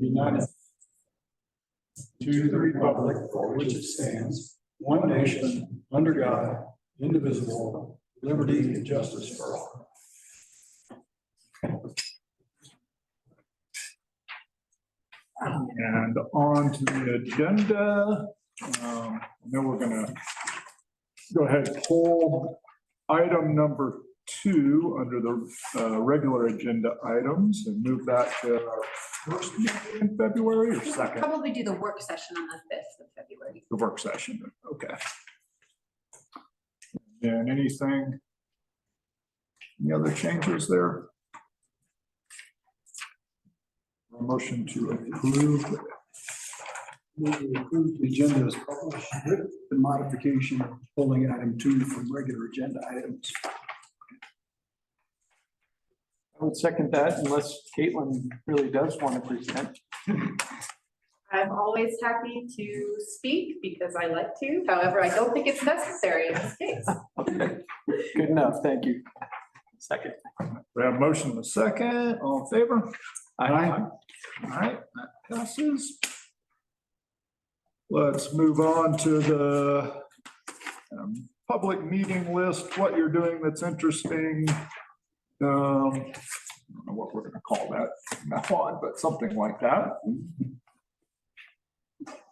united to the republic for which it stands, one nation, under God, indivisible, liberty and justice for all. And on to the agenda. Then we're gonna go ahead and pull item number 2 under the regular agenda items and move that to our first meeting in February or second? Probably do the work session on the 5th of February. The work session, okay. And anything, any other changes there? A motion to approve. Move to approve the agenda as published with the modification of pulling item 2 from regular agenda items. I would second that unless Caitlin really does want to present. I'm always happy to speak because I like to. However, I don't think it's necessary in this case. Okay, good enough. Thank you. Second. We have a motion and a second. All in favor? Aye. All right, that passes. Let's move on to the public meeting list, what you're doing that's interesting. I don't know what we're gonna call that from now on, but something like that.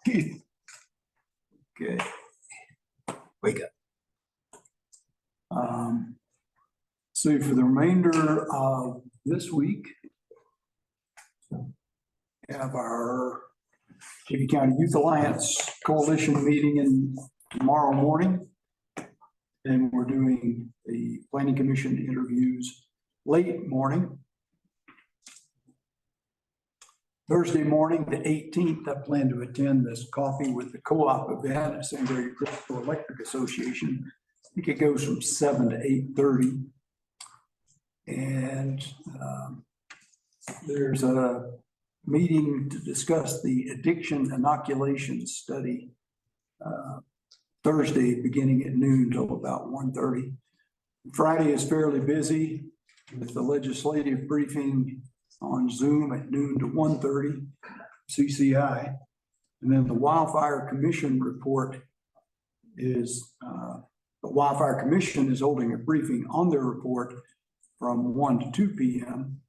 Keith. Okay. Wake up. So for the remainder of this week, we have our Chaffee County Youth Alliance Coalition meeting in tomorrow morning. And we're doing the Planning Commission interviews late morning. Thursday morning, the 18th, I plan to attend this coffee with the co-op event at San Diego Crystal Electric Association. I think it goes from 7 to 8:30. And there's a meeting to discuss the addiction inoculation study Thursday, beginning at noon till about 1:30. Friday is fairly busy with the legislative briefing on Zoom at noon to 1:30, CCI. And then the Wildfire Commission report is, the Wildfire Commission is holding a briefing on their report from 1 to 2 p.m.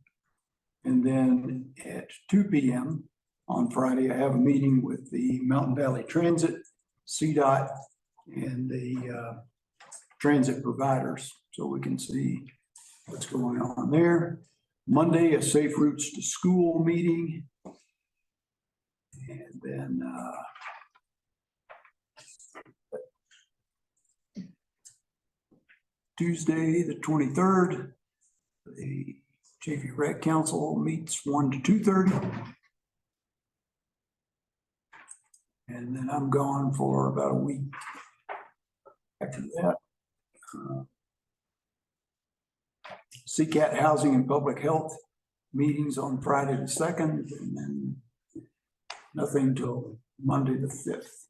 And then at 2 p.m. on Friday, I have a meeting with the Mountain Valley Transit, CDOT, and the transit providers, so we can see what's going on there. Monday, a Safe Routes to School meeting. And then Tuesday, the 23rd, the Chaffee Rec Council meets 1 to 2:30. And then I'm gone for about a week after that. CCAT Housing and Public Health meetings on Friday the 2nd, and then nothing till Monday the 5th.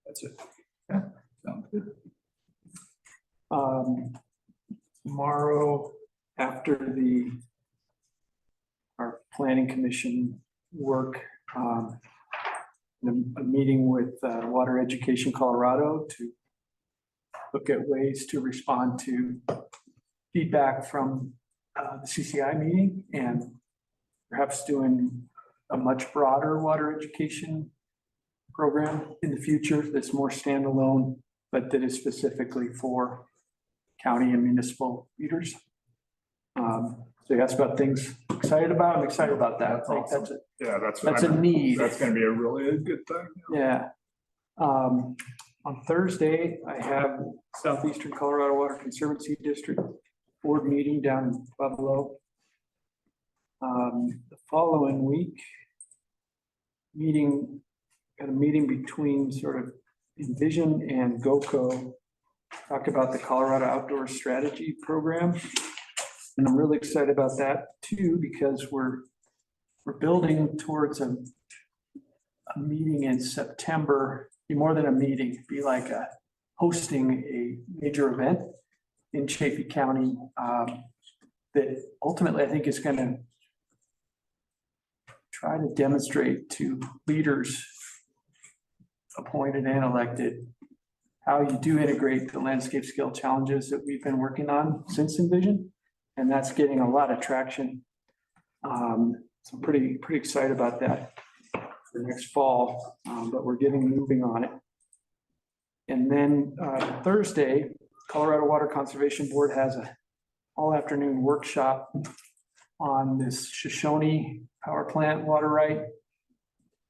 That's it. Yeah, sounds good. Tomorrow, after our planning commission work, a meeting with Water Education Colorado to look at ways to respond to feedback from the CCI meeting, and perhaps doing a much broader water education program in the future that's more standalone, but that is specifically for county and municipal leaders. So you asked about things excited about. I'm excited about that. I think that's it. Yeah, That's a need. That's gonna be a really good thing. Yeah. On Thursday, I have Southeastern Colorado Water Conservancy District board meeting down in Pueblo. The following week, got a meeting between sort of Envision and GOCO, talk about the Colorado Outdoor Strategy Program. And I'm really excited about that too, because we're building towards a meeting in September, be more than a meeting, be like hosting a major event in Chaffee County that ultimately I think is going to try to demonstrate to leaders, appointed and elected, how you do integrate the landscape scale challenges that we've been working on since Envision. And that's getting a lot of traction. So I'm pretty excited about that for next fall, but we're getting moving on it. And then Thursday, Colorado Water Conservation Board has a all-afternoon workshop on this Shoshone power plant water right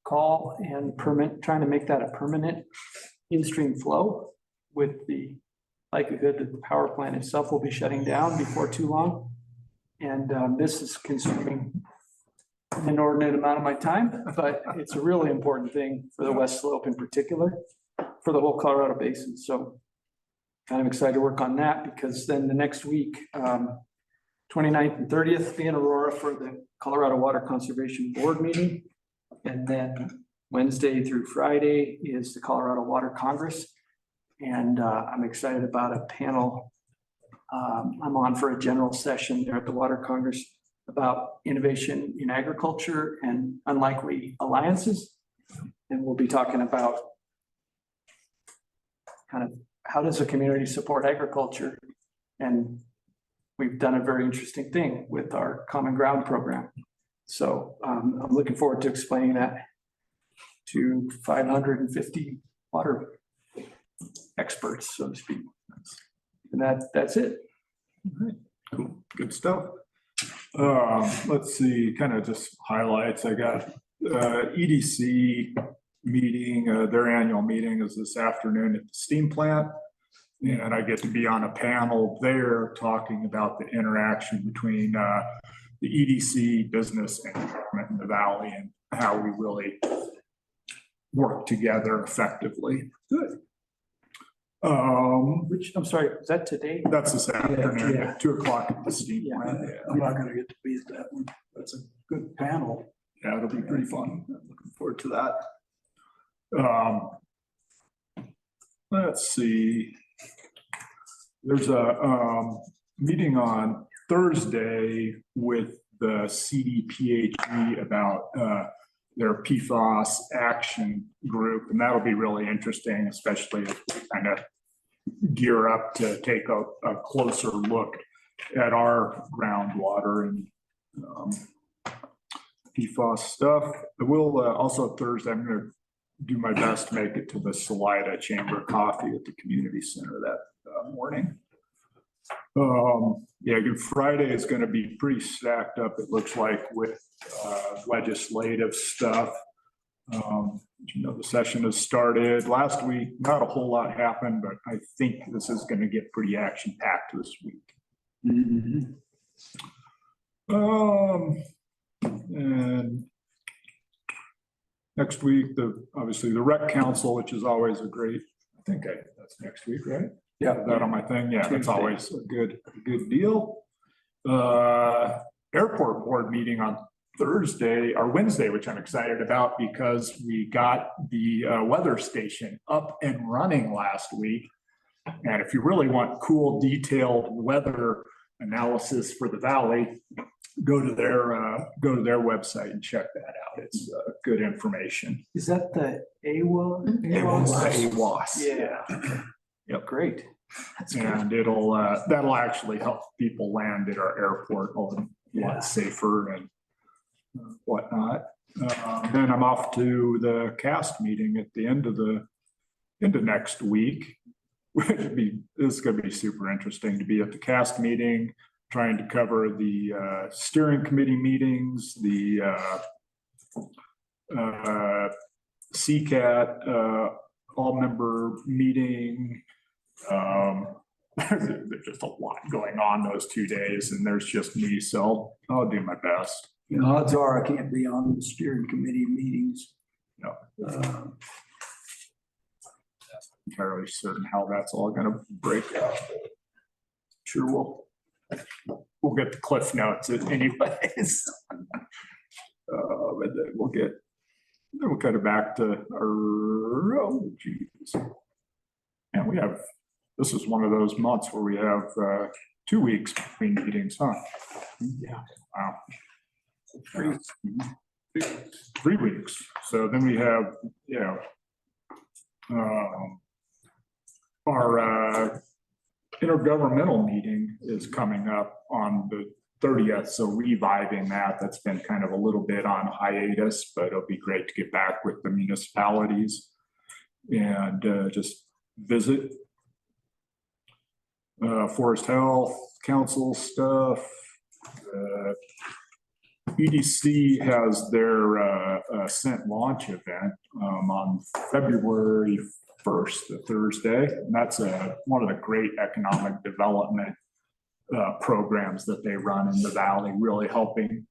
call and trying to make that a permanent in-stream flow with the likelihood that the power plant itself will be shutting down before too long. And this is consuming an inordinate amount of my time, but it's a really important thing for the West Slope in particular, for the whole Colorado Basin. So kind of excited to work on that because then the next week, 29th and 30th, be in Aurora for the Colorado Water Conservation Board meeting. And then Wednesday through Friday is the Colorado Water Congress. And I'm excited about a panel. I'm on for a general session there at the Water Congress about innovation in agriculture and unlikely alliances. And we'll be talking about kind of how does a community support agriculture? And we've done a very interesting thing with our Common Ground program. So I'm looking forward to explaining that to 550 water experts, so to speak. And that's it. All right, cool, good stuff. Let's see, kind of just highlights. I got EDC meeting, their annual meeting is this afternoon at the steam plant. And I get to be on a panel there talking about the interaction between the EDC business and government in the valley and how we really work together effectively. Good. Which, I'm sorry, is that today? That's this afternoon Yeah. at 2:00 at the steam Yeah. plant. I'm not gonna get to be at that one. That's a good panel. Yeah, it'll be pretty fun. I'm looking forward to that. Let's see. There's a meeting on Thursday with the CDPHE about their PFAS action group, and that'll be really interesting, especially as we kind of gear up to take a closer look at our groundwater and PFAS stuff. I will also Thursday, I'm going to do my best to make it to the Salida Chamber of Coffee at the community center that morning. Yeah, Good Friday is going to be pretty stacked up, it looks like, with legislative stuff. You know, the session has started last week. Not a whole lot happened, but I think this is going to get pretty action packed this week. And next week, obviously the rec council, which is always a great, that's next week, right? Yeah. That on my thing. Yeah, that's Tuesday. always a good deal. Airport board meeting on Thursday or Wednesday, which I'm excited about because we got the weather station up and running last week. And if you really want cool, detailed weather analysis for the valley, go to their website and check that out. It's good information. Is that the AWA? AWAS. Yeah. Yep. Great. That's good. And that'll actually help people land at our airport a lot safer and whatnot. Then I'm off to the cast meeting at the end of next week. This is going to be super interesting to be at the cast meeting, trying to cover the steering committee meetings, the CCAT all-member meeting. There's just a lot going on those 2 days, and there's just me, so I'll do my best. You know, odds are I can't be on the steering committee meetings. No. Uh, Entirely certain how that's all gonna break out. Sure we'll get the cliff notes anyways. But then we'll cut it back to our, oh geez. And this is one of those months where we have 2 weeks between meetings, huh? Yeah. Wow. 3 weeks. So then we have, our intergovernmental meeting is coming up on the 30th. So reviving that, that's been kind of a little bit on hiatus, but it'll be great to get back with the municipalities and just visit. Forest Health Council stuff. EDC has their Ascent launch event on February 1st, the Thursday. And that's one of the great economic development programs that they run in the Valley, really helping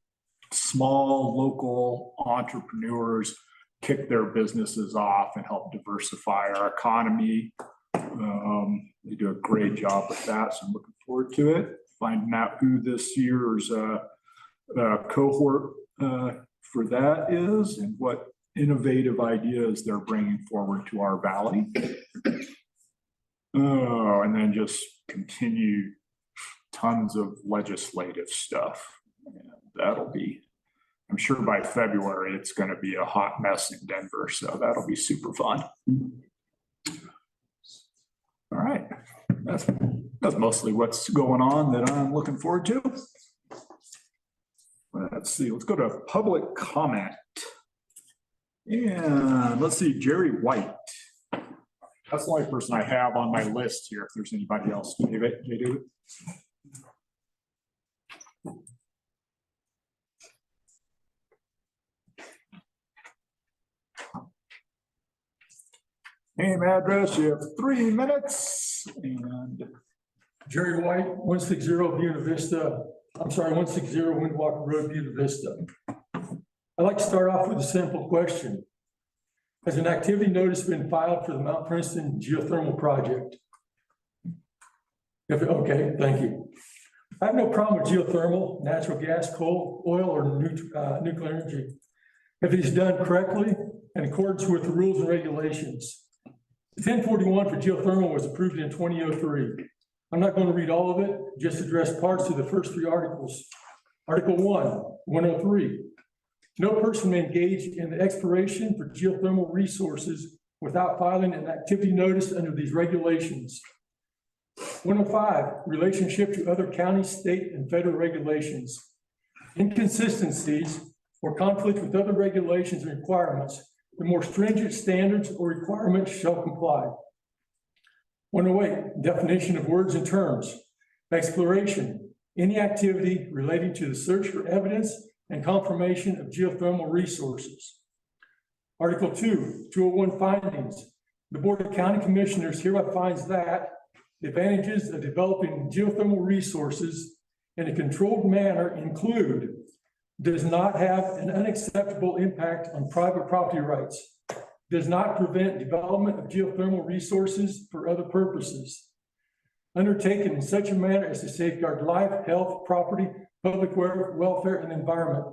small local entrepreneurs kick their businesses off and help diversify our economy. They do a great job with that, so I'm looking forward to it. Finding out who this year's cohort for that is and what innovative ideas they're bringing forward to our Valley. Oh, and then just continue tons of legislative stuff. And that'll be, I'm sure by February, it's going to be a hot mess in Denver, so that'll be super fun. All right, that's mostly what's going on that I'm looking forward to. Let's see, let's go to public comment. And let's see, Jerry White. That's the only person I have on my list here. If there's anybody else, David. Name, address, you have 3 minutes and. Jerry White, 160 Buena Vista, 160 Windwalker Road, Buena Vista. I'd like to start off with a simple question. Has an activity notice been filed for the Mount Princeton geothermal project? Okay, thank you. I have no problem with geothermal, natural gas, coal, oil, or nuclear energy if it is done correctly in accordance with the rules and regulations. 1041 for geothermal was approved in 2003. I'm not going to read all of it, just address parts of the first 3 articles. Article 103. No person may engage in the exploration for geothermal resources without filing an activity notice under these regulations. 105, relationship to other county, state, and federal regulations. Inconsistencies or conflict with other regulations and requirements, the more stringent standards or requirements shall comply. 108, definition of words and terms. Exploration, any activity relating to the search for evidence and confirmation of geothermal resources. Article 2, 201 findings. The Board of County Commissioners hereby finds that the advantages of developing geothermal resources in a controlled manner include, does not have an unacceptable impact on private property rights, does not prevent development of geothermal resources for other purposes, undertaken in such a manner as to safeguard life, health, property, public welfare, and environment.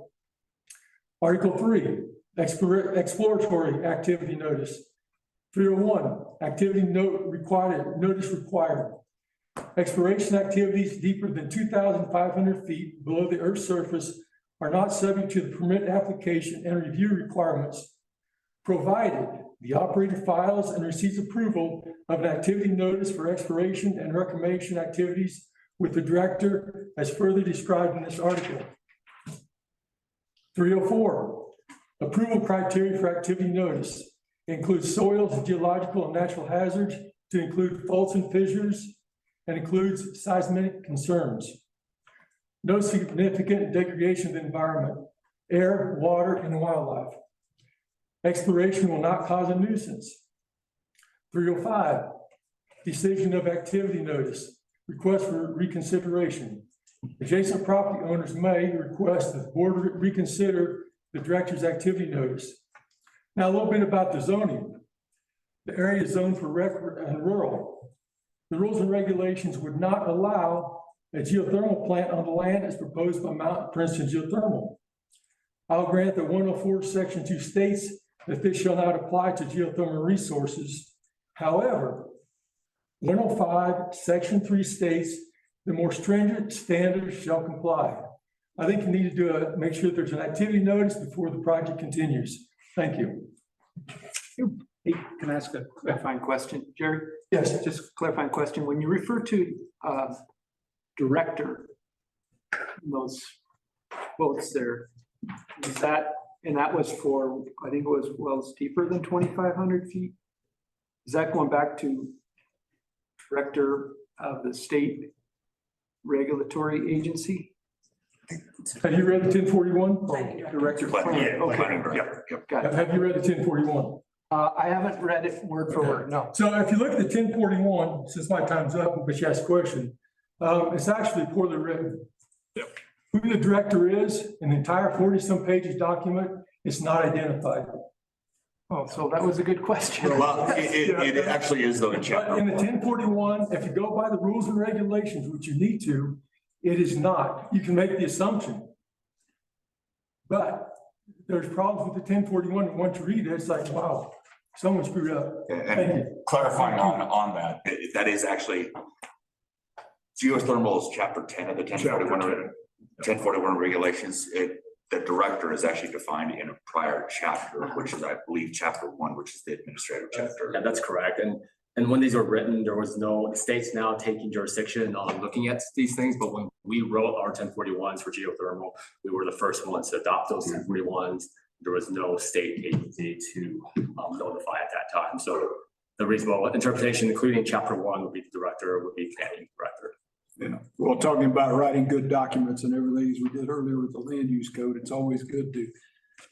Article 3, exploratory activity notice. 301, activity notice required. Exploration activities deeper than 2,500 feet below the Earth's surface are not subject to the permit application and review requirements, provided the operator files and receives approval of an activity notice for exploration and reclamation activities with the director as further described in this article. 304, approval criteria for activity notice includes soils, geological, and natural hazards to include faults and fissures, and includes seismic concerns. No significant degradation of the environment, air, water, and wildlife. Exploration will not cause a nuisance. 305, decision of activity notice, request for reconsideration. Adjacent property owners may request that the board reconsider the director's activity notice. Now, a little bit about the zoning. The area is zoned for rec and rural. The rules and regulations would not allow a geothermal plant on the land as proposed by Mount Princeton Geothermal. I'll grant that 104 Section 2 states that this shall not apply to geothermal resources. However, 105 Section 3 states the more stringent standards shall comply. I think you need to make sure there's an activity notice before the project continues. Thank you. Hey, can I ask a clarifying question, Jerry? Yes. Just a clarifying question. When you refer to director, those quotes there, is that, and that was for, I think it was wells deeper than 2,500 feet? Is that going back to director of the state regulatory agency? Have you read the 1041? Director. Yeah, Okay. yep. Got it. Have you read the 1041? I haven't read it word for word, no. So if you look at the 1041, since my time's up, but you asked a question, it's actually poorly written. Who the director is in the entire 40-some pages document, it's not identified. Oh, so that was a good question. Well, it actually is though in But chapter. in the 1041, if you go by the rules and regulations, which you need to, it is not. You can make the assumption. But there's problems with the 1041, and once you read it, it's like, wow, someone screwed up. Thank And you. clarifying on that, that is actually geothermal is chapter 10 of the 1041 regulations. The director is actually defined in a prior chapter, which is, I believe, chapter 1, which is the administrative chapter. Yeah, that's correct. And when these were written, there was no, the state's now taking jurisdiction on looking at these things. But when we wrote our 1041s for geothermal, we were the first ones to adopt those 1041s. There was no state agency to notify at that time. So the reasonable interpretation, including chapter 1, would be the director, would be planning director. Yeah, well, talking about writing good documents and everything, as we did earlier with the land use code, it's always good to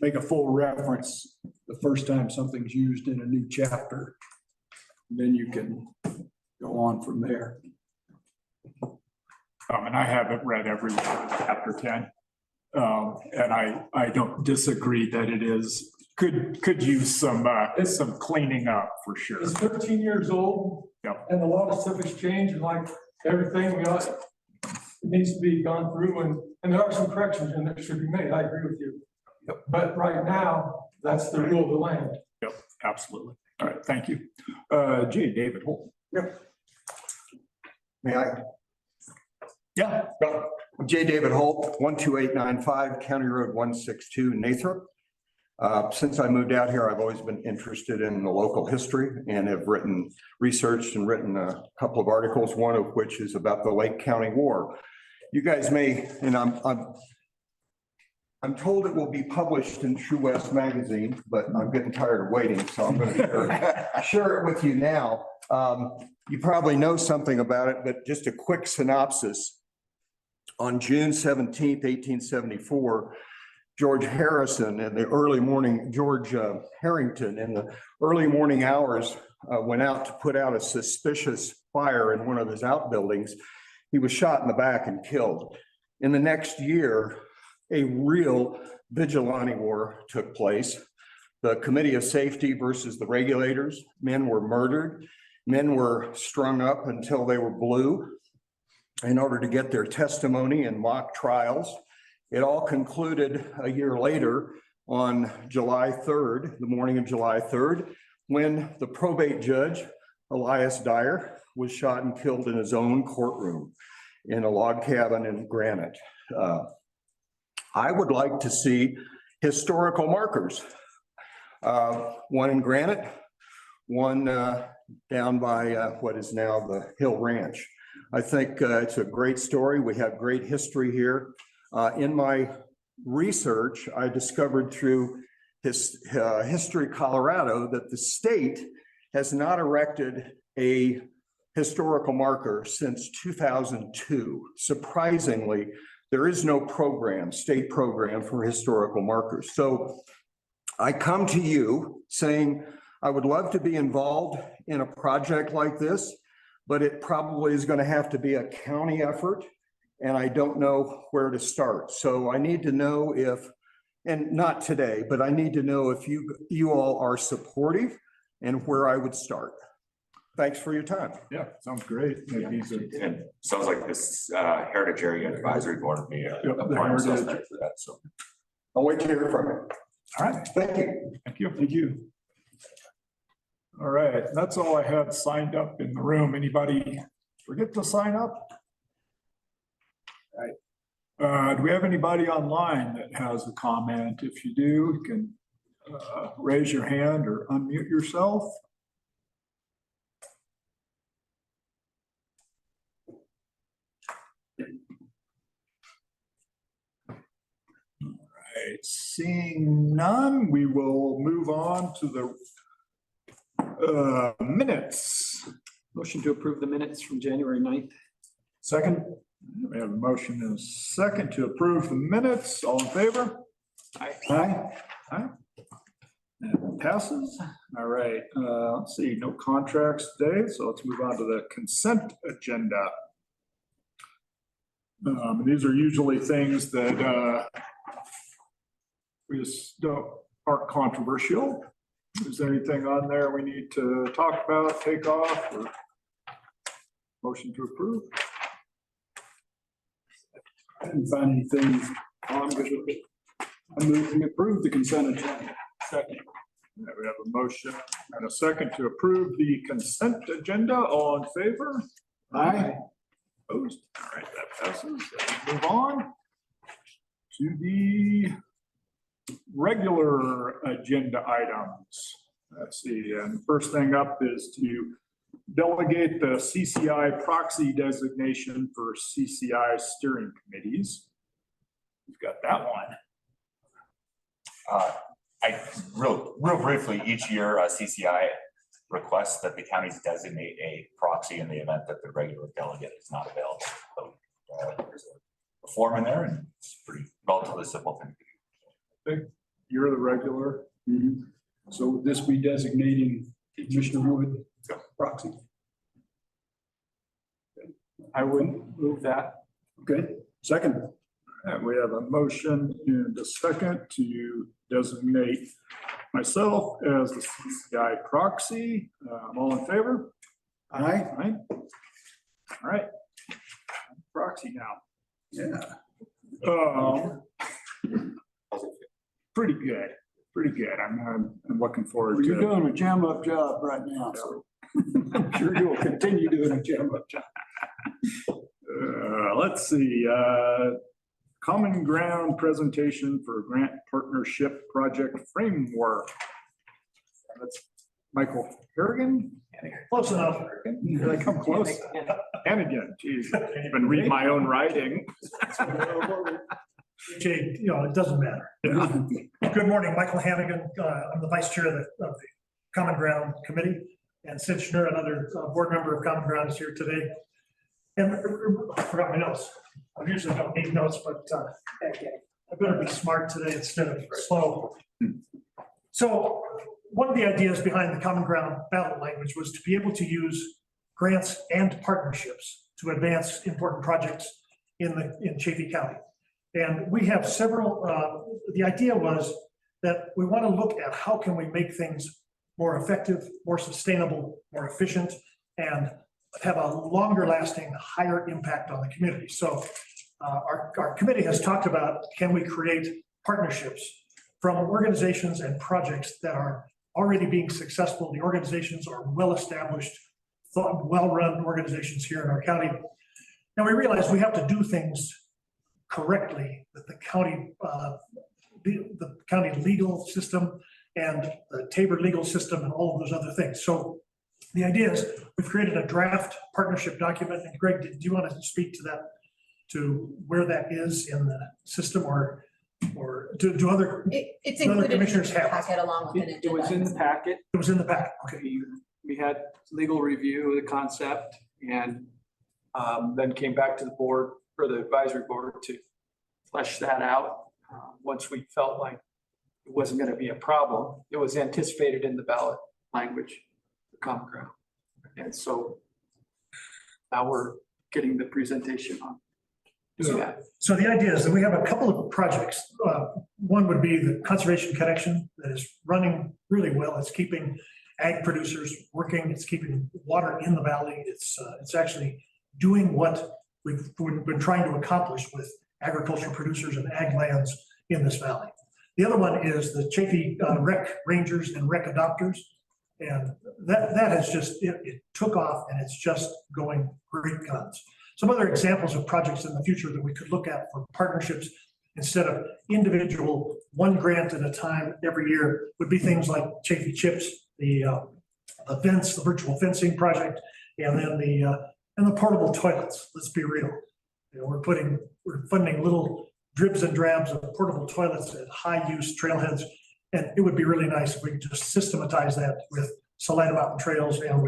make a full reference the first time something's used in a new chapter. Then you can go on from there. And I haven't read every word of chapter 10. And I don't disagree that it is, could use some cleaning up for sure. It's 13 years old. Yep. And a lot of stuff has changed, and like everything, it needs to be gone through, and there are some corrections in that should be made. I agree with you. Yep. But right now, that's the rule of the land. Yep, absolutely. All right, thank you. J. David Holt. May I? Yeah. J. David Holt, 12895 County Road 162, Nathrop. Since I moved out here, I've always been interested in the local history and have researched and written a couple of articles, one of which is about the Lake County War. You guys may, and I'm told it will be published in True West Magazine, but I'm getting tired of waiting, so I'm going to share it with you now. You probably know something about it, but just a quick synopsis. On June 17th, 1874, George Harrison in the early morning, George Harrington in the early morning hours went out to put out a suspicious fire in one of his outbuildings. He was shot in the back and killed. In the next year, a real vigilante war took place. The Committee of Safety versus the regulators. Men were murdered. Men were strung up until they were blue in order to get their testimony in mock trials. It all concluded a year later on July 3rd, the morning of July 3rd, when the probate judge, Elias Dyer, was shot and killed in his own courtroom in a log cabin in Granite. I would like to see historical markers. One in Granite, one down by what is now the Hill Ranch. I think it's a great story. We have great history here. In my research, I discovered through History Colorado that the state has not erected a historical marker since 2002. Surprisingly, there is no program, state program for historical markers. So I come to you saying, I would love to be involved in a project like this, but it probably is going to have to be a county effort, and I don't know where to start. So I need to know if, and not today, but I need to know if you all are supportive and where I would start. Thanks for your time. Yeah, sounds great. And sounds like this Heritage Area Advisory Board would be a prime suspect for that, so. I'll wait to hear from you. All right, Thank you. thank you. Thank you. All right, that's all I had signed up in the room. Anybody forget to sign up? All right. Do we have anybody online that has a comment? If you do, you can raise your hand or unmute yourself. All right, seeing none, we will move on to the minutes. Motion to approve the minutes from January 9th. Second. We have a motion and a second to approve the minutes. All in favor? Aye. Aye. And passes. All right, let's see, no contracts today, so let's move on to the consent agenda. These are usually things that we just aren't controversial. Is there anything on there we need to talk about, take off, or motion to approve? I didn't find anything. I'm good with it. I move we approve the consent agenda. Second. We have a motion and a second to approve the consent agenda. All in favor? Aye. Opposed? All right, that passes. Let's move on to the regular agenda items. Let's see, and first thing up is to delegate the CCI proxy designation for CCI steering committees. We've got that one. Real briefly, each year, CCI requests that the counties designate a proxy in the event that the regular delegate is not available. So there's a form in there, and it's pretty relatively simple thing. You're the regular. So would this be designating Commissioner Wood proxy? I wouldn't move that. Okay, second. And we have a motion and a second to designate myself as the CCI proxy. All in favor? Aye. Aye. All right. Proxy now. Yeah. Pretty good, pretty good. I'm looking forward Well, you're to. doing a jam up job right now, so I'm sure you'll continue doing a jam up job. Let's see, common ground presentation for grant partnership project framework. That's Michael Harrigan. Close enough. Did I come close? Hannigan, geez, even read my own writing. Okay, it doesn't matter. Good morning, Michael Hannigan. I'm the vice chair of the Common Ground Committee. And Sid Schnur, another board member of Common Ground, is here today. And I forgot my notes. I usually don't need notes, but I better be smart today instead of slow. So one of the ideas behind the Common Ground ballot language was to be able to use grants and partnerships to advance important projects in Chaffee County. And we have several, the idea was that we want to look at how can we make things more effective, more sustainable, more efficient, and have a longer lasting, higher impact on the community. So our committee has talked about, can we create partnerships from organizations and projects that are already being successful. The organizations are well-established, well-run organizations here in our county. And we realize we have to do things correctly with the county legal system and the Tabor legal system and all of those other things. So the idea is we've created a draft partnership document. And Greg, do you want to speak to that, to where that is in the system, or do other? It's do other included in commissioners the have? packet along with an It was in agenda. the packet. It was in the packet. Okay. We had legal review of the concept and then came back to the board, or the advisory board, to flesh that out. Once we felt like it wasn't going to be a problem, it was anticipated in the ballot language, the Common Ground. And so now we're getting the presentation on doing that. So the idea is that we have a couple of projects. One would be the Conservation Connection that is running really well. It's keeping ag producers working. It's keeping water in the valley. It's actually doing what we've been trying to accomplish with agricultural producers and ag lands in this valley. The other one is the Chaffee rec rangers and rec adopters. And that has just, it took off, and it's just going great guns. some other examples of projects in the future that we could look at for partnerships instead of individual, one grant at a time every year would be things like Chaffee Chips, the fence, the virtual fencing project, and then the portable toilets. Let's be real. We're funding little dribs and drabs of portable toilets at high use trailheads. And it would be really nice if we could just systematize that with Salina Mountain Trails and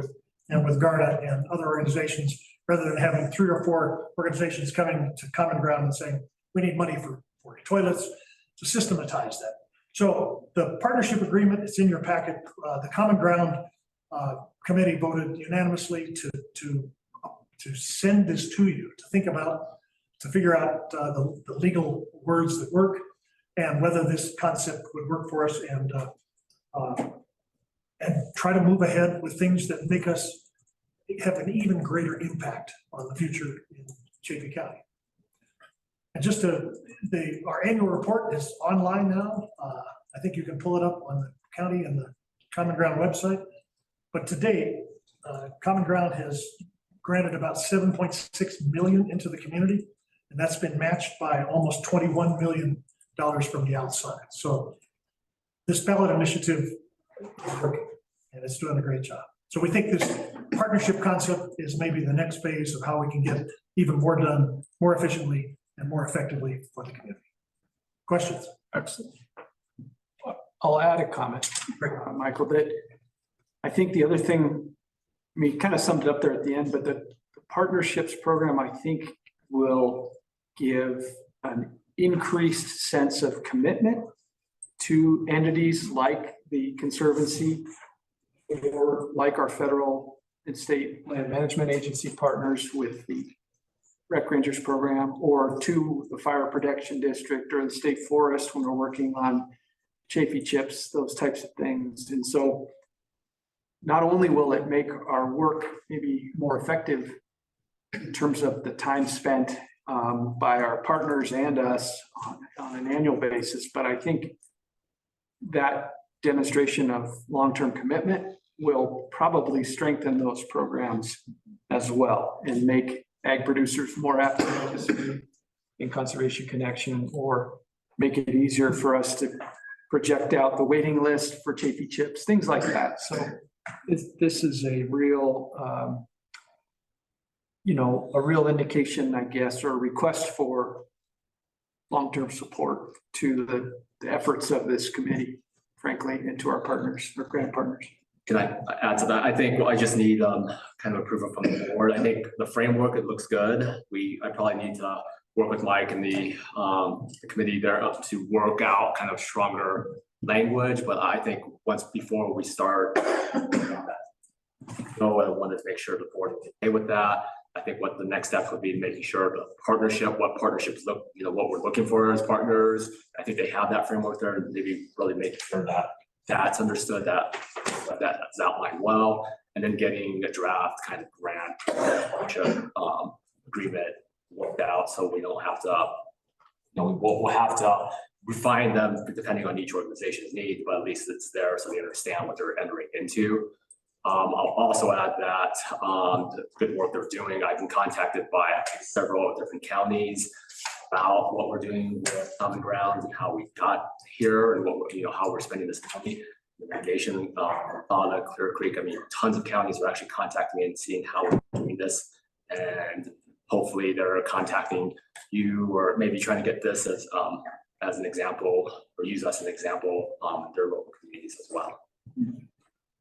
with Garda and other organizations, rather than having 3 or 4 organizations coming to common ground and saying, we need money for toilets, to systematize that. So the partnership agreement is in your packet. The Common Ground Committee voted unanimously to send this to you, to think about, to figure out the legal words that work and whether this concept would work for us, and try to move ahead with things that make us have an even greater impact on the future in Chaffee County. And just our annual report is online now. I think you can pull it up on the county and the Common Ground website. But to date, Common Ground has granted about $7.6 million into the community, and that's been matched by almost $21 million from the outside. So this ballot initiative is working, and it's doing a great job. So we think this partnership concept is maybe the next phase of how we can get even more done, more efficiently and more effectively for the community. Questions? Excellent. I'll add a comment, Michael, that I think the other thing, I mean, you kind of summed it up there at the end, but the partnerships program, I think, will give an increased sense of commitment to entities like the Conservancy or like our federal and state land management agency partners with the Rec Rangers program, or to the Fire Protection District or the State Forest when we're working on Chaffee Chips, those types of things. And so not only will it make our work maybe more effective in terms of the time spent by our partners and us on an annual basis, but I think that demonstration of long-term commitment will probably strengthen those programs as well and make ag producers more apt to participate in Conservation Connection, or make it easier for us to project out the waiting list for Chaffee Chips, things like that. So this is a real a real indication, I guess, or a request for long-term support to the efforts of this committee, frankly, and to our partners, our grant partners. Can I add to that? I think I just need kind of approval from the board. I think the framework, it looks good. I probably need to work with Mike and the committee there to work out kind of stronger language. But I think before we start, I wanted to make sure the board is okay with that. I think what the next step would be making sure what partnerships look, what we're looking for as partners. I think they have that framework there, and maybe really making sure that that's understood, that's outlined well, and then getting a draft kind of grant agreement worked out, so we don't have to, we'll have to refine them depending on each organization's needs, but at least it's there so they understand what they're entering into. I'll also add that the good work they're doing. I've been contacted by several different counties about what we're doing with Common Ground and how we got here and what how we're spending this money. The mitigation, Clear Creek. I mean, tons of counties are actually contacting me and seeing how we're doing this, and hopefully they're contacting you or maybe trying to get this as an example or use us as an example in their local communities as well.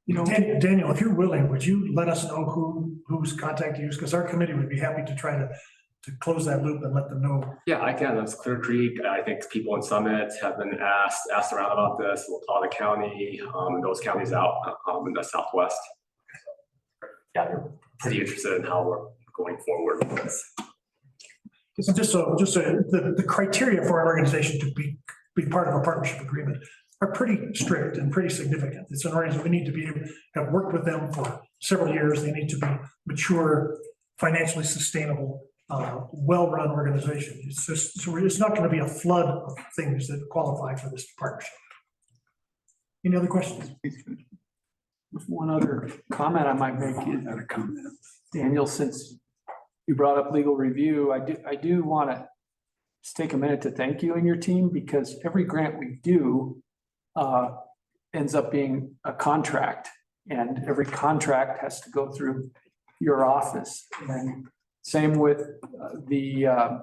Daniel, if you're willing, would you let us know who's contacting you? Because our committee would be happy to try to close that loop and let them know. Yeah, I can. That's Clear Creek. I think people in Summit have been asked around about this. We'll County, and those counties out in the Southwest. Yeah, they're pretty interested in how we're going forward with this. The criteria for our organization to be part of a partnership agreement are pretty strict and pretty significant. It's an organization we need to be able to have worked with them for several years. They need to be mature, financially sustainable, well-run organization. It's not going to be a flood of things that qualify for this partnership. Any other questions? One other comment I might make, Daniel, since you brought up legal review. I do want to just take a minute to thank you and your team, because every grant we do ends up being a contract, and every contract has to go through your office. And same with the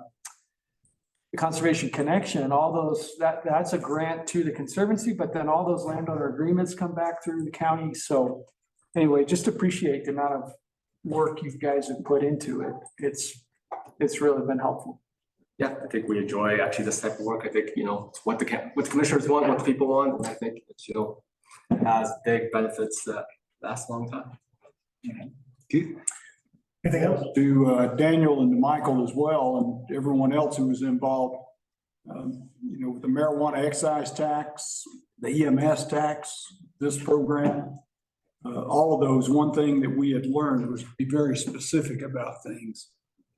Conservation Connection, all those, that's a grant to the Conservancy, but then all those landowner agreements come back through the county. So anyway, just appreciate the amount of work you guys have put into it. It's really been helpful. Yeah, I think we enjoy actually this type of work. I think, it's what the commissioners want, what the people want. And I think it's, it has big benefits that last a long time. Anything else? To Daniel and to Michael as well, and everyone else who was involved. With the marijuana excise tax, the EMS tax, this program, all of those, one thing that we had learned was to be very specific about things.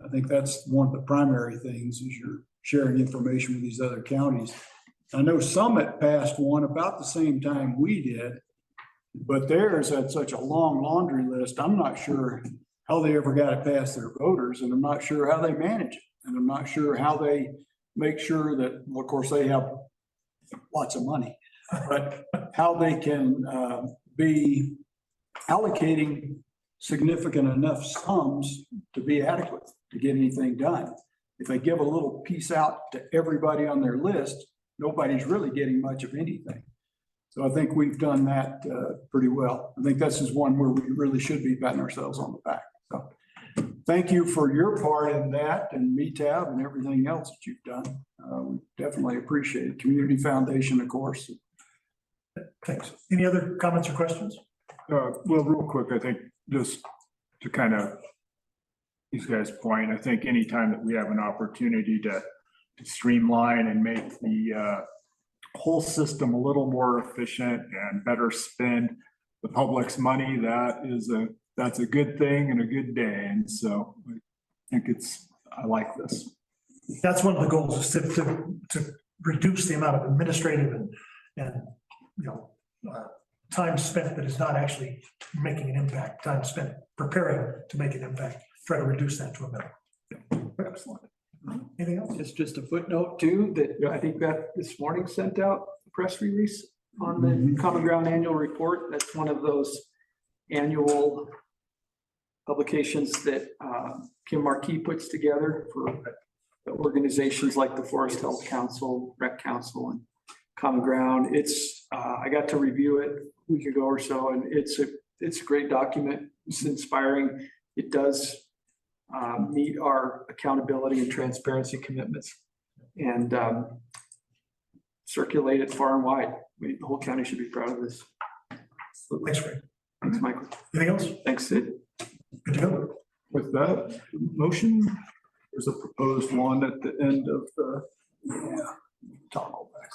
I think that's one of the primary things, is you're sharing information with these other counties. I know Summit passed one about the same time we did, but theirs had such a long laundry list. I'm not sure how they ever got it past their voters, and I'm not sure how they manage it. And I'm not sure how they make sure that, well, of course, they have lots of money, but how they can be allocating significant enough sums to be adequate to get anything done. If they give a little piece out to everybody on their list, nobody's really getting much of anything. So I think we've done that pretty well. I think this is one where we really should be patting ourselves on the back. So thank you for your part in that, and METAB and everything else that you've done. We definitely appreciate it. Community Foundation, of course. Thanks. Any other comments or questions? Well, real quick, I think just to kind of these guys' point, I think anytime that we have an opportunity to streamline and make the whole system a little more efficient and better spend the public's money, that's a good thing and a good day. And so I think I like this. That's one of the goals, is to reduce the amount of administrative and time spent that is not actually making an impact, time spent preparing to make an impact, try to reduce that to a minimum. Excellent. Anything else? It's just a footnote too, that I think that this morning sent out a press release on the Common Ground annual report. That's one of those annual publications that Kim Markey puts together for organizations like the Forest Health Council, Rec Council, and Common Ground. I got to review it a week ago or so, and it's a great document. It's inspiring. It does meet our accountability and transparency commitments, and circulate it far and wide. The whole county should be proud of this. Thanks, Greg. Thanks, Michael. Anything else? Thanks, Sid. Good to go. With that motion, there's a proposed one at the end of the toggle back.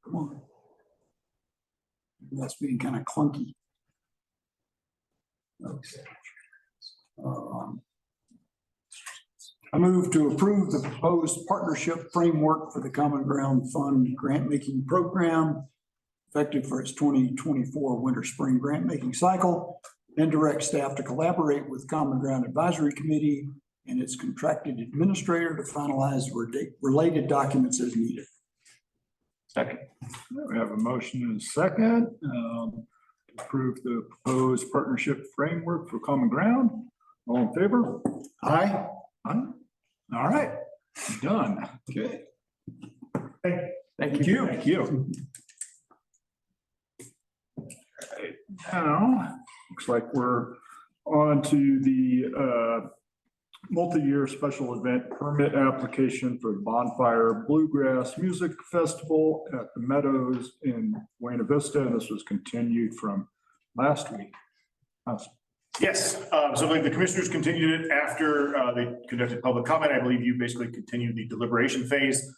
Come on. That's being kind of clunky. Okay. I move to approve the proposed partnership framework for the Common Ground Fund grant-making program effective for its 2024 winter-spring grant-making cycle, and direct staff to collaborate with Common Ground Advisory Committee and its contracted administrator to finalize related documents as needed. Second. We have a motion and a second to approve the proposed partnership framework for Common Ground. All in favor? Aye. Aye. All right, done. Okay. Thank you. Thank you. Right, now, looks like we're on to the multi-year special event permit application for the Bonfire Bluegrass Music Festival at the Meadows in Buena Vista. And this was continued from last week. Yes, so I believe the commissioners continued it after they conducted public comment. I believe you basically continued the deliberation phase.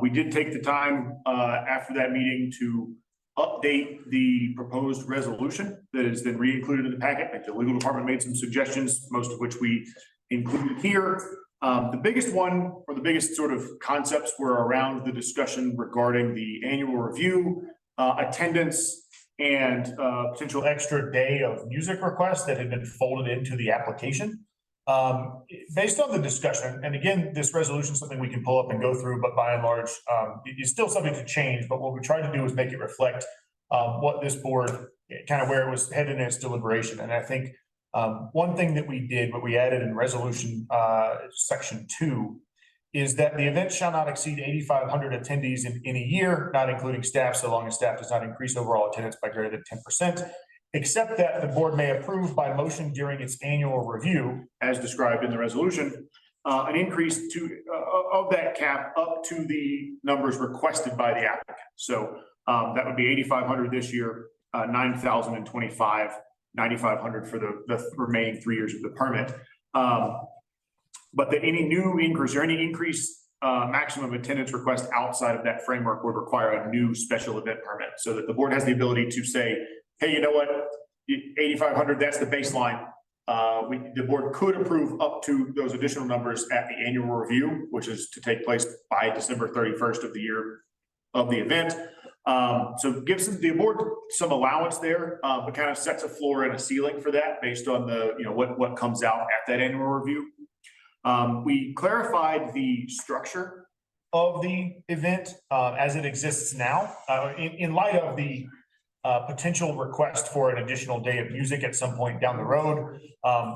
We did take the time after that meeting to update the proposed resolution that has been re-included in the packet. The legal department made some suggestions, most of which we included here. The biggest one, or the biggest sort of concepts, were around the discussion regarding the annual review attendance and potential extra day of music requests that had been folded into the application. Based on the discussion, and again, this resolution is something we can pull up and go through, but by and large, it is still subject to change. But what we tried to do is make it reflect what this board, kind of where it was headed in its deliberation. And I think one thing that we did, what we added in resolution section 2, is that the event shall not exceed 8,500 attendees in a year, not including staff, so long as staff does not increase overall attendance by greater than 10%, except that the board may approve by motion during its annual review, as described in the resolution, an increase to of that cap up to the numbers requested by the applicant. So that would be 8,500 this year, 9,025, 9,500 for the remaining 3 years of the permit. But that any new increase or any increase maximum attendance request outside of that framework would require a new special event permit, so that the board has the ability to say, hey, you know what, 8,500, that's the baseline. The board could approve up to those additional numbers at the annual review, which is to take place by December 31st of the year of the event. So gives the board some allowance there, but kind of sets a floor and a ceiling for that based on the, what comes out at that annual review. We clarified the structure of the event as it exists now, in light of the potential request for an additional day of music at some point down the road.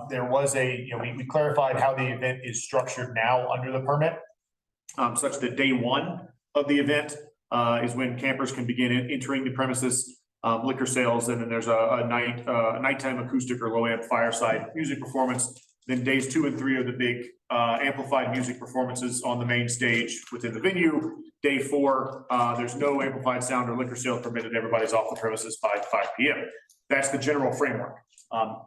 There was we clarified how the event is structured now under the permit, such that day one of the event is when campers can begin entering the premises, liquor sales, and then there's a nighttime acoustic or low amp fireside music performance. Then days 2 and 3 are the big amplified music performances on the main stage within the venue. Day 4, there's no amplified sound or liquor sale permitted. Everybody's off the premises by 5 p.m. That's the general framework.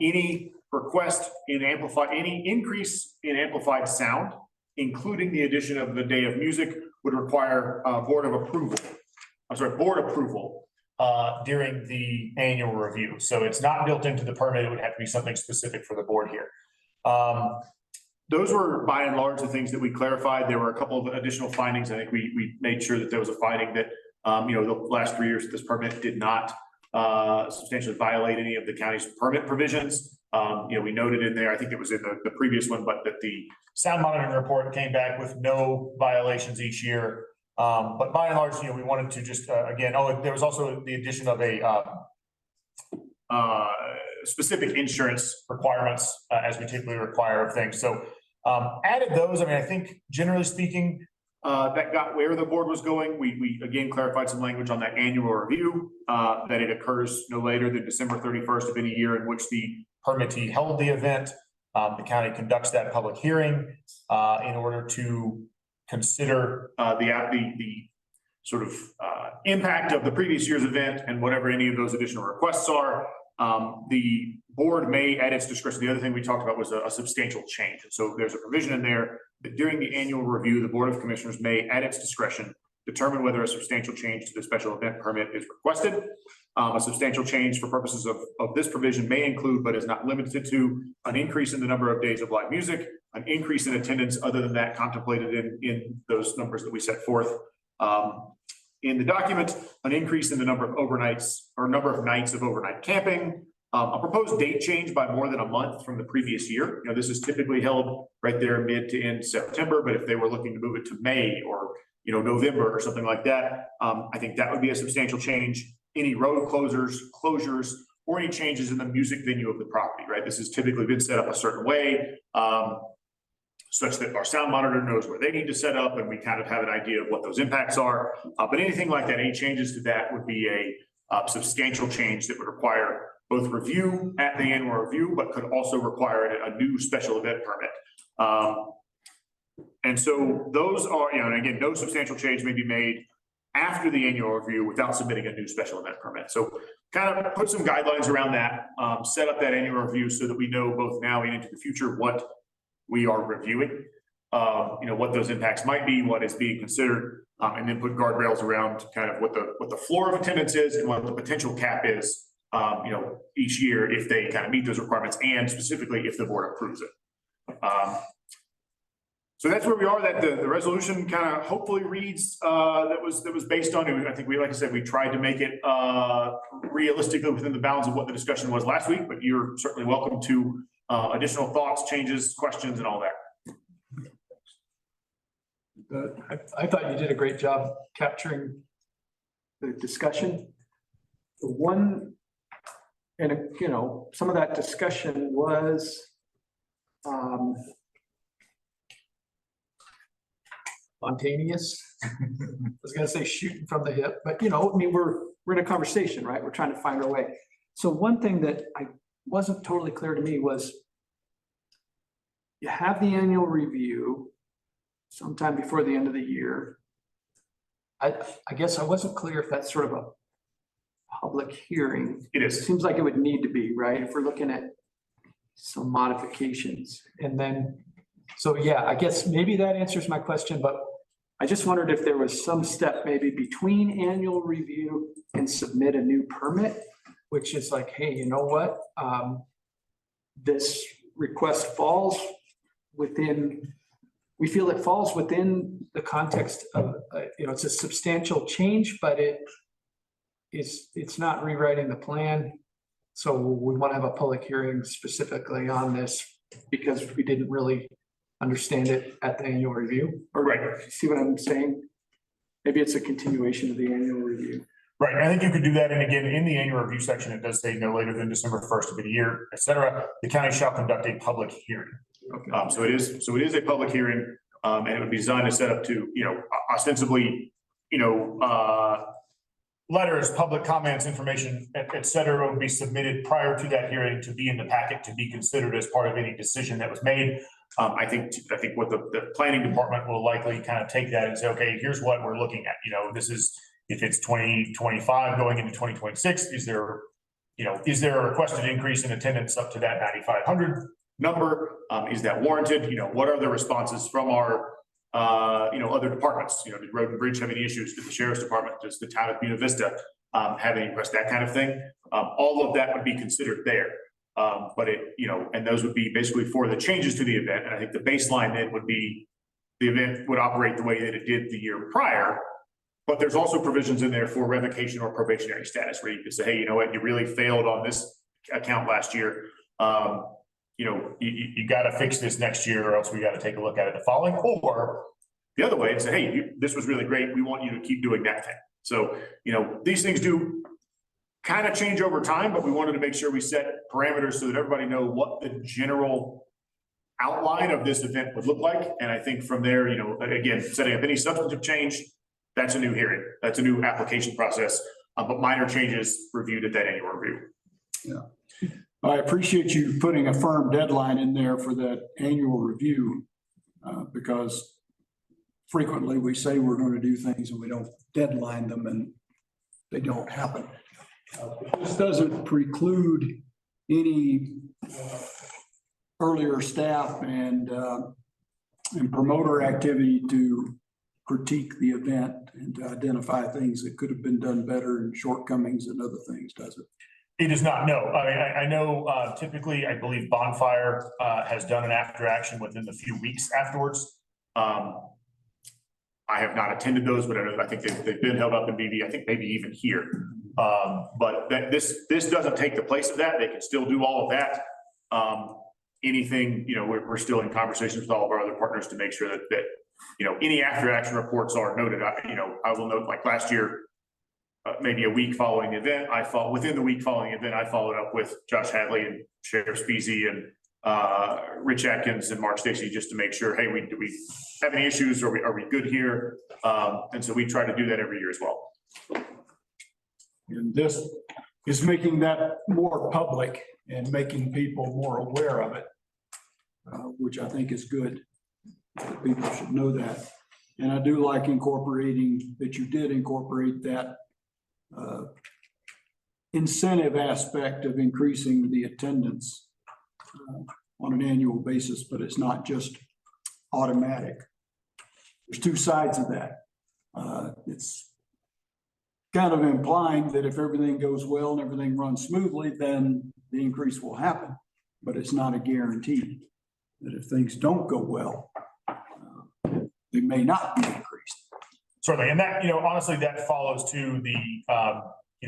Any request in any increase in amplified sound, including the addition of the day of music, would require board approval during the annual review. So it's not built into the permit. It would have to be something specific for the board here. Those were by and large the things that we clarified. There were a couple of additional findings. I think we made sure that there was a finding that, the last 3 years this permit did not substantially violate any of the county's permit provisions. We noted in there, I think it was in the previous one, but that the sound monitoring report came back with no violations each year. But by and large, we wanted to just, there was also the addition of a specific insurance requirements as we typically require of things. So added those. I think generally speaking, that got where the board was going. We again clarified some language on that annual review, that it occurs no later than December 31st of any year in which the permittee held the event. The county conducts that public hearing in order to consider the sort of impact of the previous year's event and whatever any of those additional requests are. The board may, at its discretion, the other thing we talked about was a substantial change. And so there's a provision in there that during the annual review, the Board of Commissioners may, at its discretion, determine whether a substantial change to the special event permit is requested. A substantial change for purposes of this provision may include, but is not limited to, an increase in the number of days of live music, an increase in attendance other than that contemplated in those numbers that we set forth in the document, an increase in the number of overnights or number of nights of overnight camping, a proposed date change by more than a month from the previous year. This is typically held right there mid to end September, but if they were looking to move it to May or November or something like that, I think that would be a substantial change. Any road closures, or any changes in the music venue of the property, right? This has typically been set up a certain way, such that our sound monitor knows where they need to set up and we kind of have an idea of what those impacts are. But anything like that, any changes to that would be a substantial change that would require both review at the annual review, but could also require a new special event permit. And so those are, and again, no substantial change may be made after the annual review without submitting a new special event permit. So kind of put some guidelines around that, set up that annual review so that we know both now and into the future what we are reviewing, what those impacts might be, what is being considered, and then put guardrails around kind of what the floor of attendance is and what the potential cap is, each year if they kind of meet those requirements and specifically if the board approves it. So that's where we are, that the resolution kind of hopefully reads, that was based on, I think like I said, we tried to make it, realistically within the bounds of what the discussion was last week, but you're certainly welcome to, additional thoughts, changes, questions and all that. I thought you did a great job capturing the discussion. The one, and you know, some of that discussion was spontaneous. I was gonna say shooting from the hip, but you know, I mean, we're in a conversation, right? We're trying to find our way. So one thing that I wasn't totally clear to me was you have the annual review sometime before the end of the year. I guess I wasn't clear if that's sort of a public hearing. It It is. seems like it would need to be, right? If we're looking at some modifications and then, so yeah, I guess maybe that answers my question, but I just wondered if there was some step maybe between annual review and submit a new permit, which is like, hey, you know what? This request falls within, we feel it falls within the context of, you know, it's a substantial change, but it's not rewriting the plan. So we want to have a public hearing specifically on this because we didn't really understand it at the annual review. Or Right. see what I'm saying? Maybe it's a continuation of the annual review. Right, I think you could do that, and again, in the annual review section, it does say no later than December 1st of the year, et cetera. The county shall conduct a public hearing. Okay. So it is a public hearing, and it would be designed to set up to, you know, ostensibly, you know, letters, public comments, information, et cetera, would be submitted prior to that hearing to be in the packet to be considered as part of any decision that was made. I think what the planning department will likely kind of take that and say, okay, here's what we're looking at. You know, this is, if it's 2025 going into 2026, is there a requested increase in attendance up to that 9,500 number? Is that warranted? You know, what are the responses from our, you know, other departments? You know, did Road and Bridge have any issues? Did the Sheriff's Department, does the town of Buena Vista have any requests, that kind of thing? All of that would be considered there. But it, you know, and those would be basically for the changes to the event. And I think the baseline then would be the event would operate the way that it did the year prior. But there's also provisions in there for revocation or probationary status where you could say, hey, you know what, you really failed on this account last year. You know, you got to fix this next year or else we got to take a look at it the following. Or the other way and say, hey, this was really great. We want you to keep doing that thing. So, you know, these things do kind of change over time, but we wanted to make sure we set parameters so that everybody know what the general outline of this event would look like. And I think from there, you know, again, setting up any substantive change, that's a new hearing. That's a new application process, but minor changes reviewed at that annual review. Yeah. I appreciate you putting a firm deadline in there for that annual review, because frequently we say we're going to do things and we don't deadline them and they don't happen. This doesn't preclude any earlier staff and promoter activity to critique the event and to identify things that could have been done better and shortcomings and other things, does it? It is not, no. I mean, I know typically, I believe Bonfire has done an after action within the few weeks afterwards. I have not attended those, but I think they've been held up in BV, I think maybe even here. But this doesn't take the place of that. They can still do all of that. Anything, you know, we're still in conversations with all of our other partners to make sure that you know, any after action reports are noted. I will note, like last year, maybe a week following the event, within the week following the event, I followed up with Josh Hadley and Sheriff Speasy and Rich Atkins and Mark Stacy just to make sure, hey, do we have any issues? Are we good here? And so we try to do that every year as well. And this is making that more public and making people more aware of it, which I think is good. People should know that. And I do like incorporating that you did incorporate that incentive aspect of increasing the attendance on an annual basis, but it's not just automatic. There's two sides of that. It's kind of implying that if everything goes well and everything runs smoothly, then the increase will happen, but it's not a guarantee that if things don't go well, they may not be increased. Certainly, and that, honestly, that follows to the,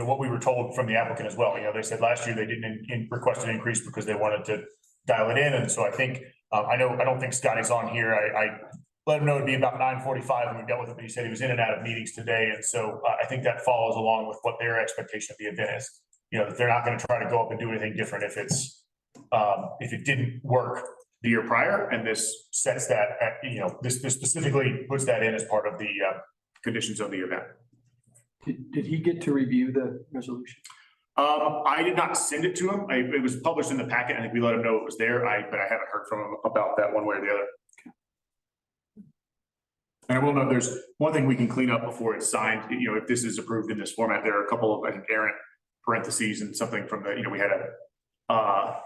what we were told from the applicant as well. They said last year they didn't request an increase because they wanted to dial it in. And so I think, I don't think Scotty's on here. I let him know it'd be about 9:45 when we dealt with it, but he said he was in and out of meetings today. And so I think that follows along with what their expectation of the event is. That they're not going to try to go up and do anything different if it didn't work the year prior. And this sets that, this specifically puts that in as part of the conditions of the event. Did he get to review the resolution? I did not send it to him. It was published in the packet. I think we let him know it was there. But I haven't heard from him about that one way or the other. And I will note, there's one thing we can clean up before it's signed. If this is approved in this format, there are a couple of, I think, errant parentheses and something from the, we had a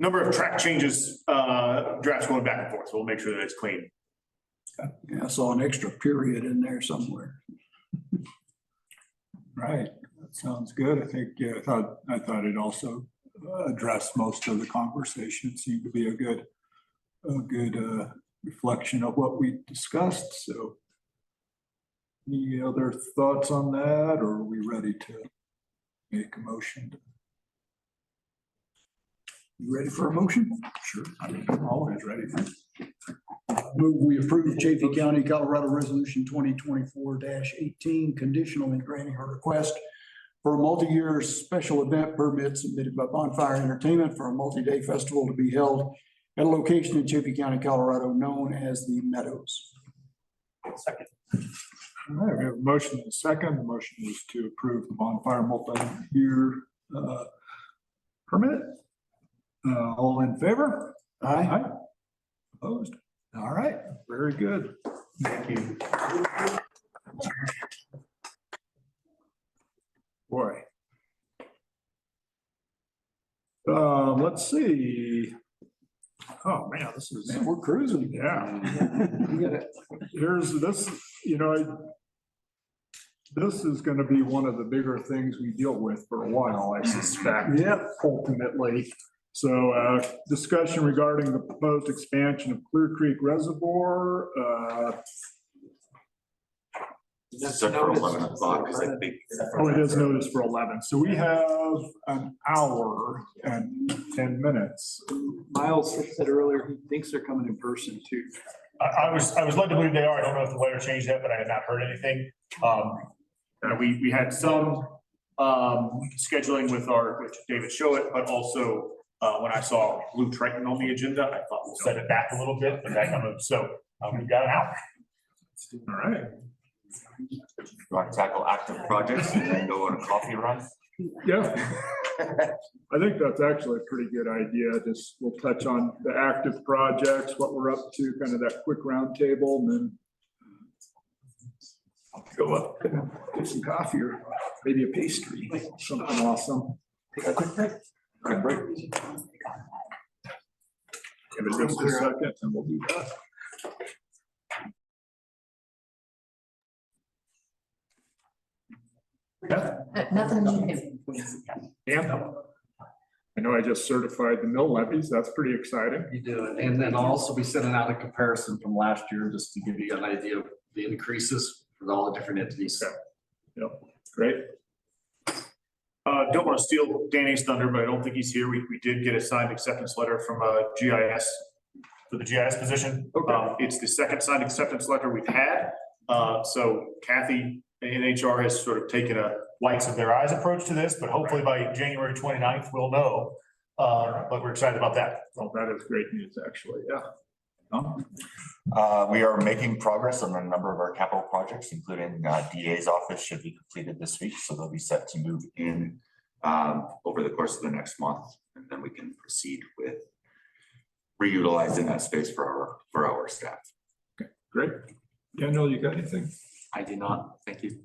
number of track changes, drafts going back and forth. So we'll make sure that it's clean. Yeah, I saw an extra period in there somewhere. Right, that sounds good. I think, I thought it also addressed most of the conversation. It seemed to be a good reflection of what we discussed, so. Any other thoughts on that, or are we ready to make a motion? You ready for a motion? Sure, I'm always ready. Move we approve Chaffee County, Colorado Resolution 2024-18, conditional in granting her request for a multi-year special event permit submitted by Bonfire Entertainment for a multi-day festival to be held at a location in Chaffee County, Colorado, known as the Meadows. Second. All right, we have a motion and a second. The motion is to approve the bonfire multi-year permit. All in favor? Aye. Opposed? All right, very good. Thank you. Boy. Let's see. Oh, man, this is, Man, we're cruising. yeah. You got it. Here's this, this is gonna be one of the bigger things we deal with for a while, I suspect. Yeah. Ultimately. So, discussion regarding the proposed expansion of Clear Creek Reservoir, Set for 11 o'clock, 'cause I think. oh, it is noticed for 11. So we have an hour and 10 minutes. Miles said earlier, he thinks they're coming in person too. I was led to believe they are. I don't know if the weather changed yet, but I have not heard anything. We had some scheduling with David Showit, but also when I saw Blue Triton on the agenda, I thought we'll set it back a little bit, but that kind of, so we've got an hour. All right. You want to tackle active projects and then go on a coffee run? Yeah. I think that's actually a pretty good idea. Just we'll touch on the active projects, what we're up to, kind of that quick roundtable, and then go up, get some coffee or maybe a pastry, something awesome. Take a quick break. Quick break. Give it just a second and we'll do that. Yeah. Nothing new. Yeah. I know I just certified the mill levies. That's pretty exciting. You do it. And then I'll also be sending out a comparison from last year, just to give you an idea of the increases for all the different entities. Yep, great. Don't want to steal Danny's thunder, but I don't think he's here. We did get a signed acceptance letter from GIS for the GIS position. Okay. It's the second signed acceptance letter we've had. So Kathy in HR has sort of taken a lights of their eyes approach to this, but hopefully by January 29th, we'll know. But we're excited about that. Well, that is great news, actually, yeah. We are making progress on a number of our capital projects, including DA's office should be completed this week, so they'll be set to move in over the course of the next month, and then we can proceed with reutilizing that space for our staff. Okay, great. Daniel, you got anything? I do not, thank you.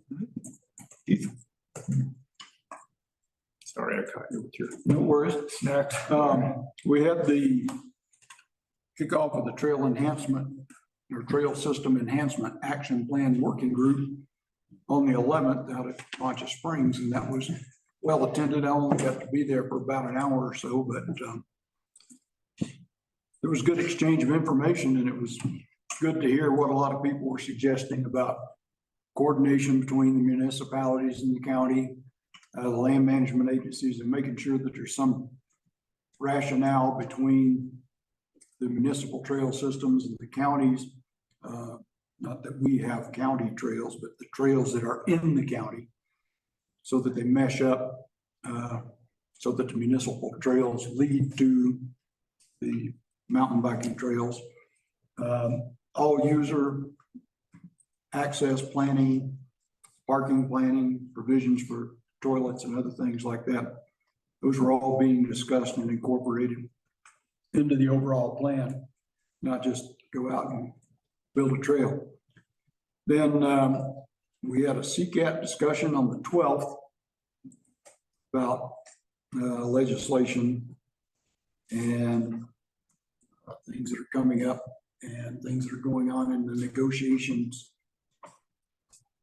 Keith? Sorry, I caught you with your No worries. snack. We had the kickoff of the trail enhancement or trail system enhancement action plan working group on the 11th out at Poncha Springs, and that was well attended. I only got to be there for about an hour or so, but there was good exchange of information, and it was good to hear what a lot of people were suggesting about coordination between the municipalities and the county, the land management agencies, and making sure that there's some rationale between the municipal trail systems and the counties. Not that we have county trails, but the trails that are in the county, so that they mesh up, so that the municipal trails lead to the mountain biking trails. All user access planning, parking planning, provisions for toilets and other things like that. Those are all being discussed and incorporated into the overall plan, not just go out and build a trail. Then we had a CCAT discussion on the 12th about legislation and things that are coming up and things that are going on in the negotiations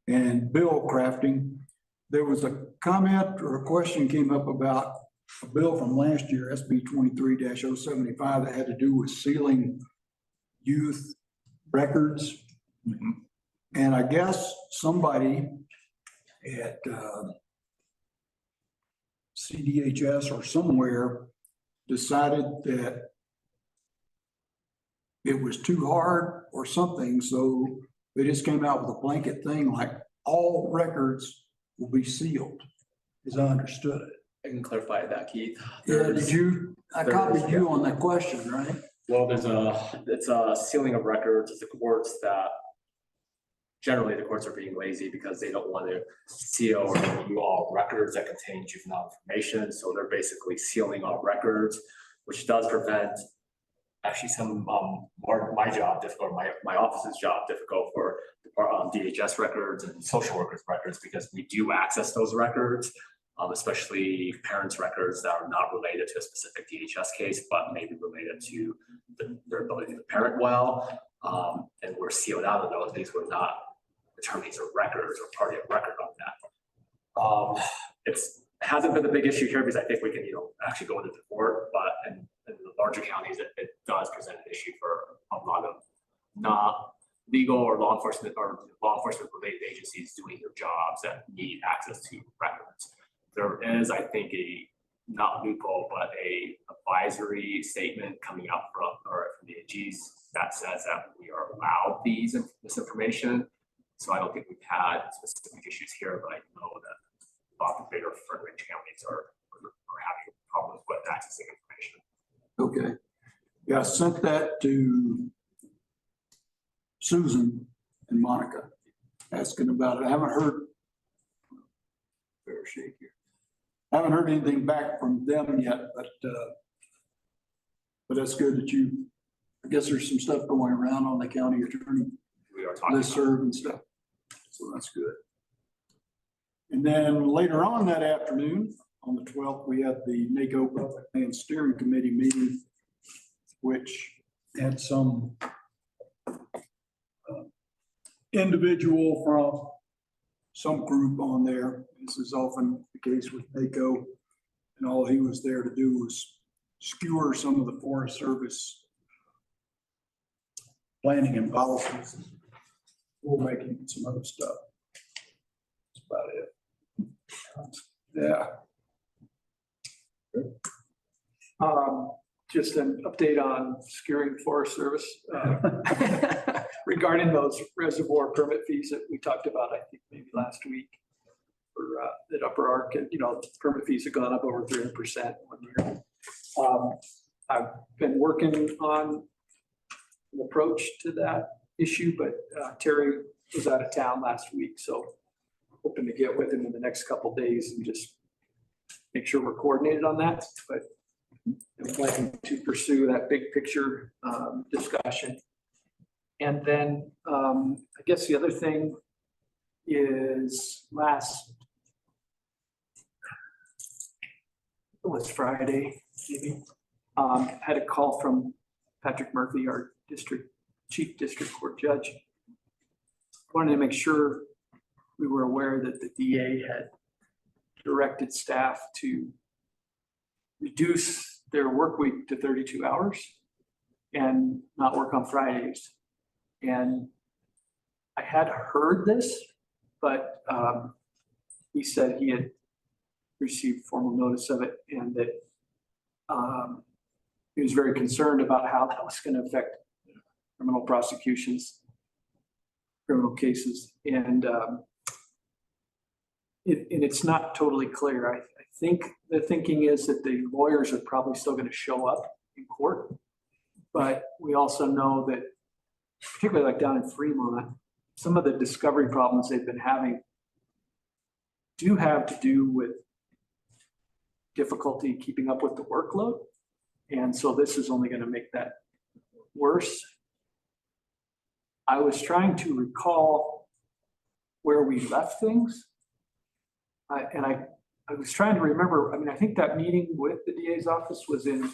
and bill crafting. There was a comment or a question came up about a bill from last year, SB 23-075, that had to do with sealing youth records. And I guess somebody at CDHS or somewhere decided that it was too hard or something, so they just came out with a blanket thing like all records will be sealed, as I understood it. I can clarify that, Keith. Yeah, did you, I copied you on that question, right? Well, it's a sealing of records. It's the courts that, generally the courts are being lazy because they don't want to seal or review all records that contain juvenile information. So they're basically sealing all records, which does prevent actually some more my job or my office's job difficult for DHS records and social workers records, because we do access those records, especially parents' records that are not related to a specific DHS case, but maybe related to their ability to parent well. And we're sealed out of those. These were not attorneys or records or party of record on that. It hasn't been a big issue here because I think we can, actually go into the court, but in the larger counties, it does present an issue for a lot of not legal or law enforcement related agencies doing their jobs that need access to records. There is, I think, a not loophole, but a advisory statement coming out from the AGs that says that we are allowed this information. So I don't think we've had specific issues here, but I know that a lot of the bigger front range counties are having problems with accessing information. Okay. Yeah, I sent that to Susan and Monica, asking about it. I haven't heard, fair shake here. I haven't heard anything back from them yet, but that's good that I guess there's some stuff going around on the county attorney listserv and stuff. So that's good. And then later on that afternoon, on the 12th, we had the NACO Public Land Steering Committee meeting, which had some individual from some group on there. This is often the case with NACO, and all he was there to do was skewer some of the Forest Service planning and policies, rulemaking and some other stuff. That's about it. Yeah. Just an update on skewering Forest Service regarding those reservoir permit fees that we talked about, I think maybe last week. For that upper arc, permit fees have gone up over 300% 1 year. I've been working on an approach to that issue, but Terry was out of town last week, so hoping to get with him in the next couple of days and just make sure we're coordinated on that. But I'm planning to pursue that big picture discussion. And then I guess the other thing is it was Friday, maybe, had a call from Patrick Murphy, our chief district court judge. Wanted to make sure we were aware that the DA had directed staff to reduce their work week to 32 hours and not work on Fridays. And I had heard this, but he said he had received formal notice of it and that he was very concerned about how that was going to affect criminal prosecutions, criminal cases. And it's not totally clear. I think the thinking is that the lawyers are probably still going to show up in court. But we also know that, particularly like down in Fremont, some of the discovery problems they've been having do have to do with difficulty keeping up with the workload. And so this is only going to make that worse. I was trying to recall where we left things. I was trying to remember, I mean, I think that meeting with the DA's office was in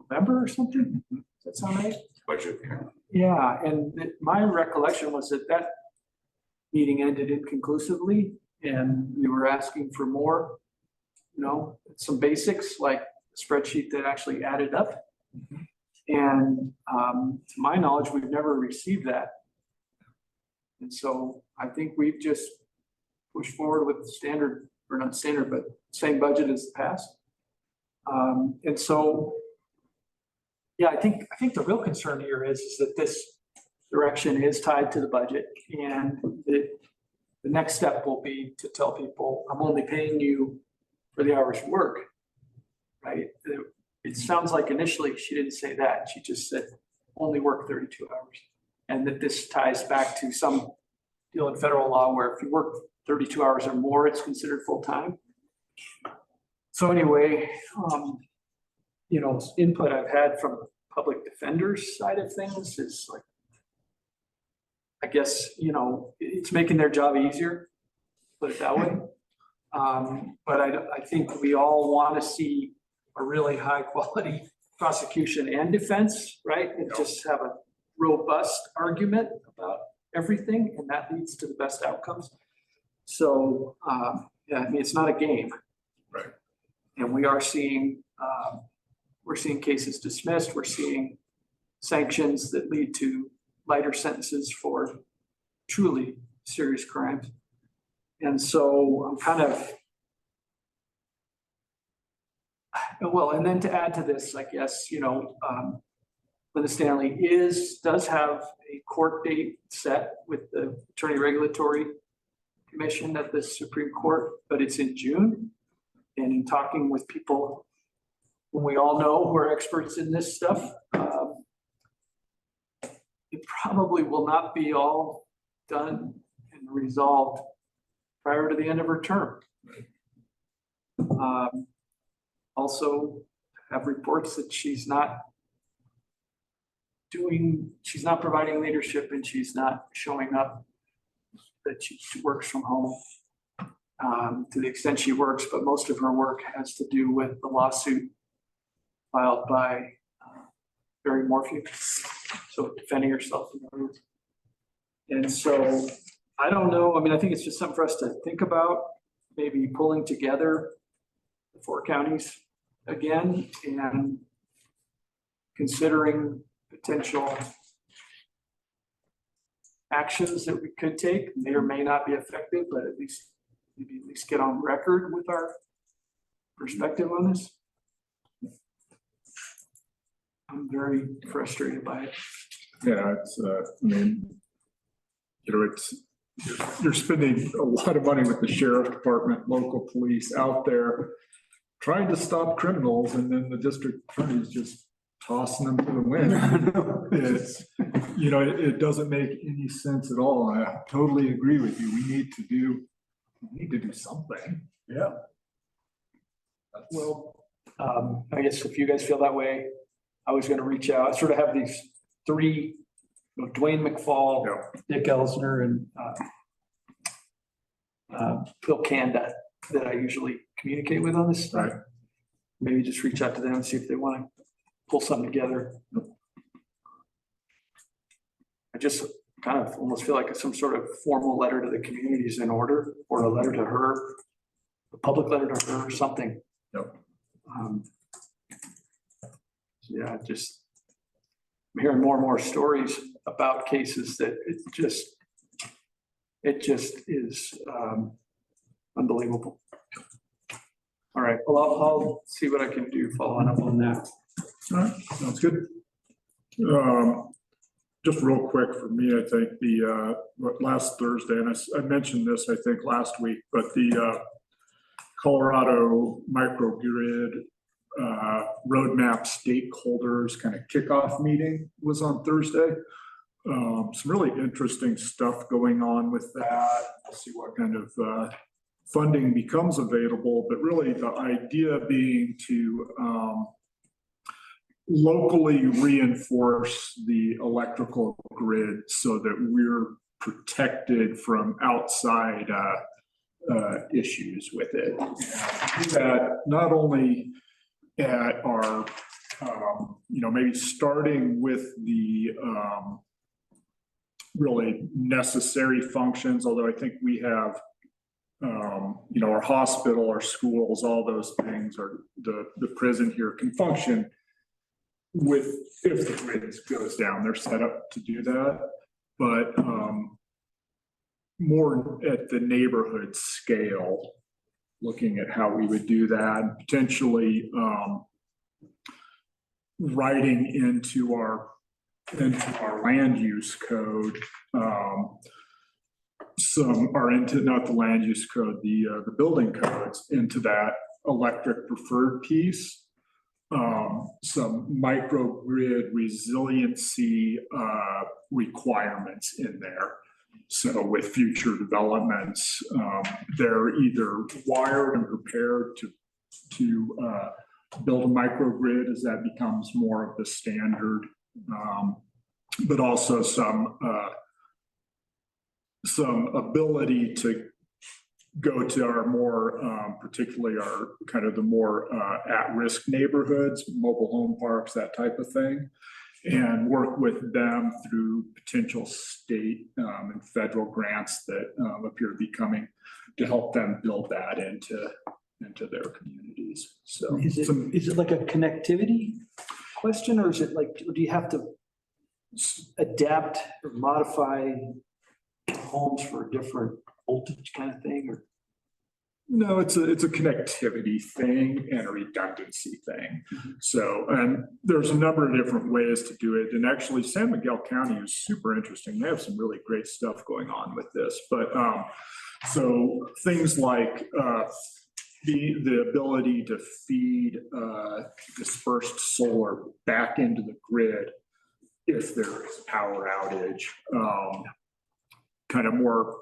November or something. Does that sound right? Budget. Yeah, and my recollection was that that meeting ended inconclusively and we were asking for more, you know, some basics like a spreadsheet that actually added up. And to my knowledge, we've never received that. And so I think we've just pushed forward with the standard, or not standard, but same budget as the past. And so, yeah, I think the real concern here is that this direction is tied to the budget, and the next step will be to tell people, I'm only paying you for the hours you work, right? It sounds like initially she didn't say that. She just said only work 32 hours. And that this ties back to some deal in federal law where if you work 32 hours or more, it's considered full-time. So anyway, you know, input I've had from public defenders side of things is like, I guess, you know, it's making their job easier, put it that way. But I think we all want to see a really high quality prosecution and defense, right? And just have a robust argument about everything, and that leads to the best outcomes. So, yeah, I mean, it's not a game. Right. And we are seeing, we're seeing cases dismissed. We're seeing sanctions that lead to lighter sentences for truly serious crimes. And so I'm kind of, well, and then to add to this, I guess, you know, Linda Stanley does have a court date set with the Attorney Regulatory Commission at the Supreme Court, but it's in June. And in talking with people whom we all know who are experts in this stuff, it probably will not be all done and resolved prior to the end of her term. Also have reports that she's not providing leadership and she's not showing up, that she works from home to the extent she works, but most of her work has to do with the lawsuit filed by Barry Morphew, so defending herself. And so I don't know, I mean, I think it's just something for us to think about, maybe pulling together the 4 counties again and considering potential actions that we could take, may or may not be effective, but at least get on record with our perspective on this. I'm very frustrated by it. Yeah, it's, I mean, you know, you're spending a lot of money with the sheriff department, local police out there trying to stop criminals, and then the district attorney's just tossing them to the wind. It's, you know, it doesn't make any sense at all. I totally agree with you. We need to do something. Yeah. Well, I guess if you guys feel that way, I was gonna reach out. I sort of have these 3, you know, Dwayne McFall, Dick Elsner, and Phil Kanda that I usually communicate with on this stuff. Right. Maybe just reach out to them and see if they want to pull something together. I just kind of almost feel like some sort of formal letter to the community is in order, or a letter to her, a public letter to her or something. Yep. Yeah, just I'm hearing more and more stories about cases that it just is unbelievable. All right, well, I'll see what I can do following up on that. All right, sounds good. Just real quick for me, I think last Thursday, and I mentioned this, I think, last week, but the Colorado microgrid roadmap stakeholders kind of kickoff meeting was on Thursday. Some really interesting stuff going on with that. We'll see what kind of funding becomes available, but really the idea being to locally reinforce the electrical grid so that we're protected from outside issues with it. That not only at our, maybe starting with the really necessary functions, although I think we have, our hospital, our schools, all those things, or the prison here can function with, if the grid goes down, they're set up to do that. But more at the neighborhood scale, looking at how we would do that, and potentially writing into our land use code, not the land use code, the building codes, into that electric preferred piece. Some microgrid resiliency requirements in there. So with future developments, they're either wired and prepared to build a microgrid as that becomes more of the standard, but also some ability to go to our more, particularly our kind of the more at-risk neighborhoods, mobile home parks, that type of thing, and work with them through potential state and federal grants that appear to be coming to help them build that into their communities. So Is it like a connectivity question, or is it like, do you have to adapt or modify homes for a different voltage kind of thing, or? No, it's a connectivity thing and a redundancy thing. So, and there's a number of different ways to do it. And actually, San Miguel County is super interesting. They have some really great stuff going on with this. But so things like the ability to feed dispersed solar back into the grid if there is a power outage, kind of more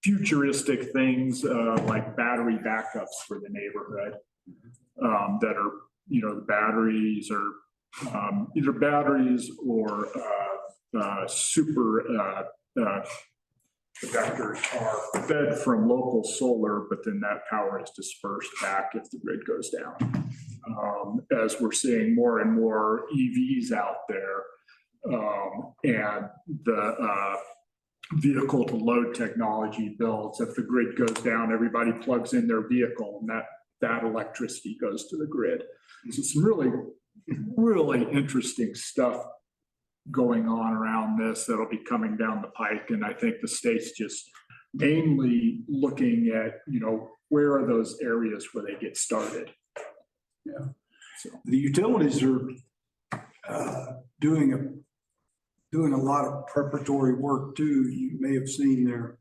futuristic things like battery backups for the neighborhood that are, the batteries are either batteries or super projectors are fed from local solar, but then that power is dispersed back if the grid goes down. As we're seeing more and more EVs out there, and the vehicle to load technology builds, if the grid goes down, everybody plugs in their vehicle and that electricity goes to the grid. So some really, really interesting stuff going on around this that'll be coming down the pike. And I think the state's just mainly looking at, where are those areas where they get started? Yeah. So the utilities are doing a lot of preparatory work too. You may have seen they're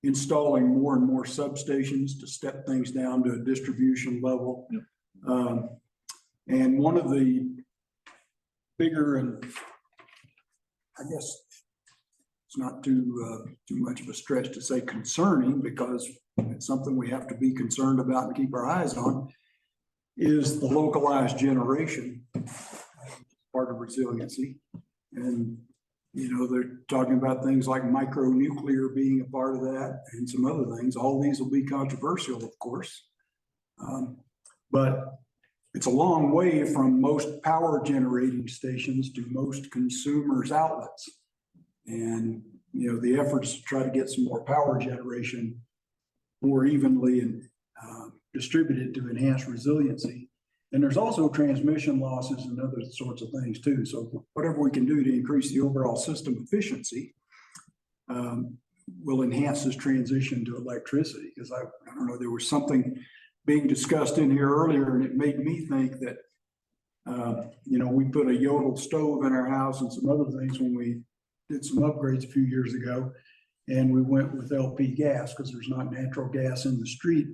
installing more and more substations to step things down to a distribution level. Yep. And one of the bigger, and I guess it's not too much of a stretch to say concerning, because it's something we have to be concerned about and keep our eyes on, is the localized generation, part of resiliency. And they're talking about things like micronuclear being a part of that and some other things. All these will be controversial, of course. But it's a long way from most power generating stations to most consumers' outlets. And, the efforts to try to get some more power generation more evenly and distributed to enhance resiliency And there's also transmission losses and other sorts of things too. So whatever we can do to increase the overall system efficiency will enhance this transition to electricity. Because I don't know, there was something being discussed in here earlier and it made me think that, you know, we put a yodel stove in our house and some other things when we did some upgrades a few years ago. And we went with LP gas because there's not natural gas in the street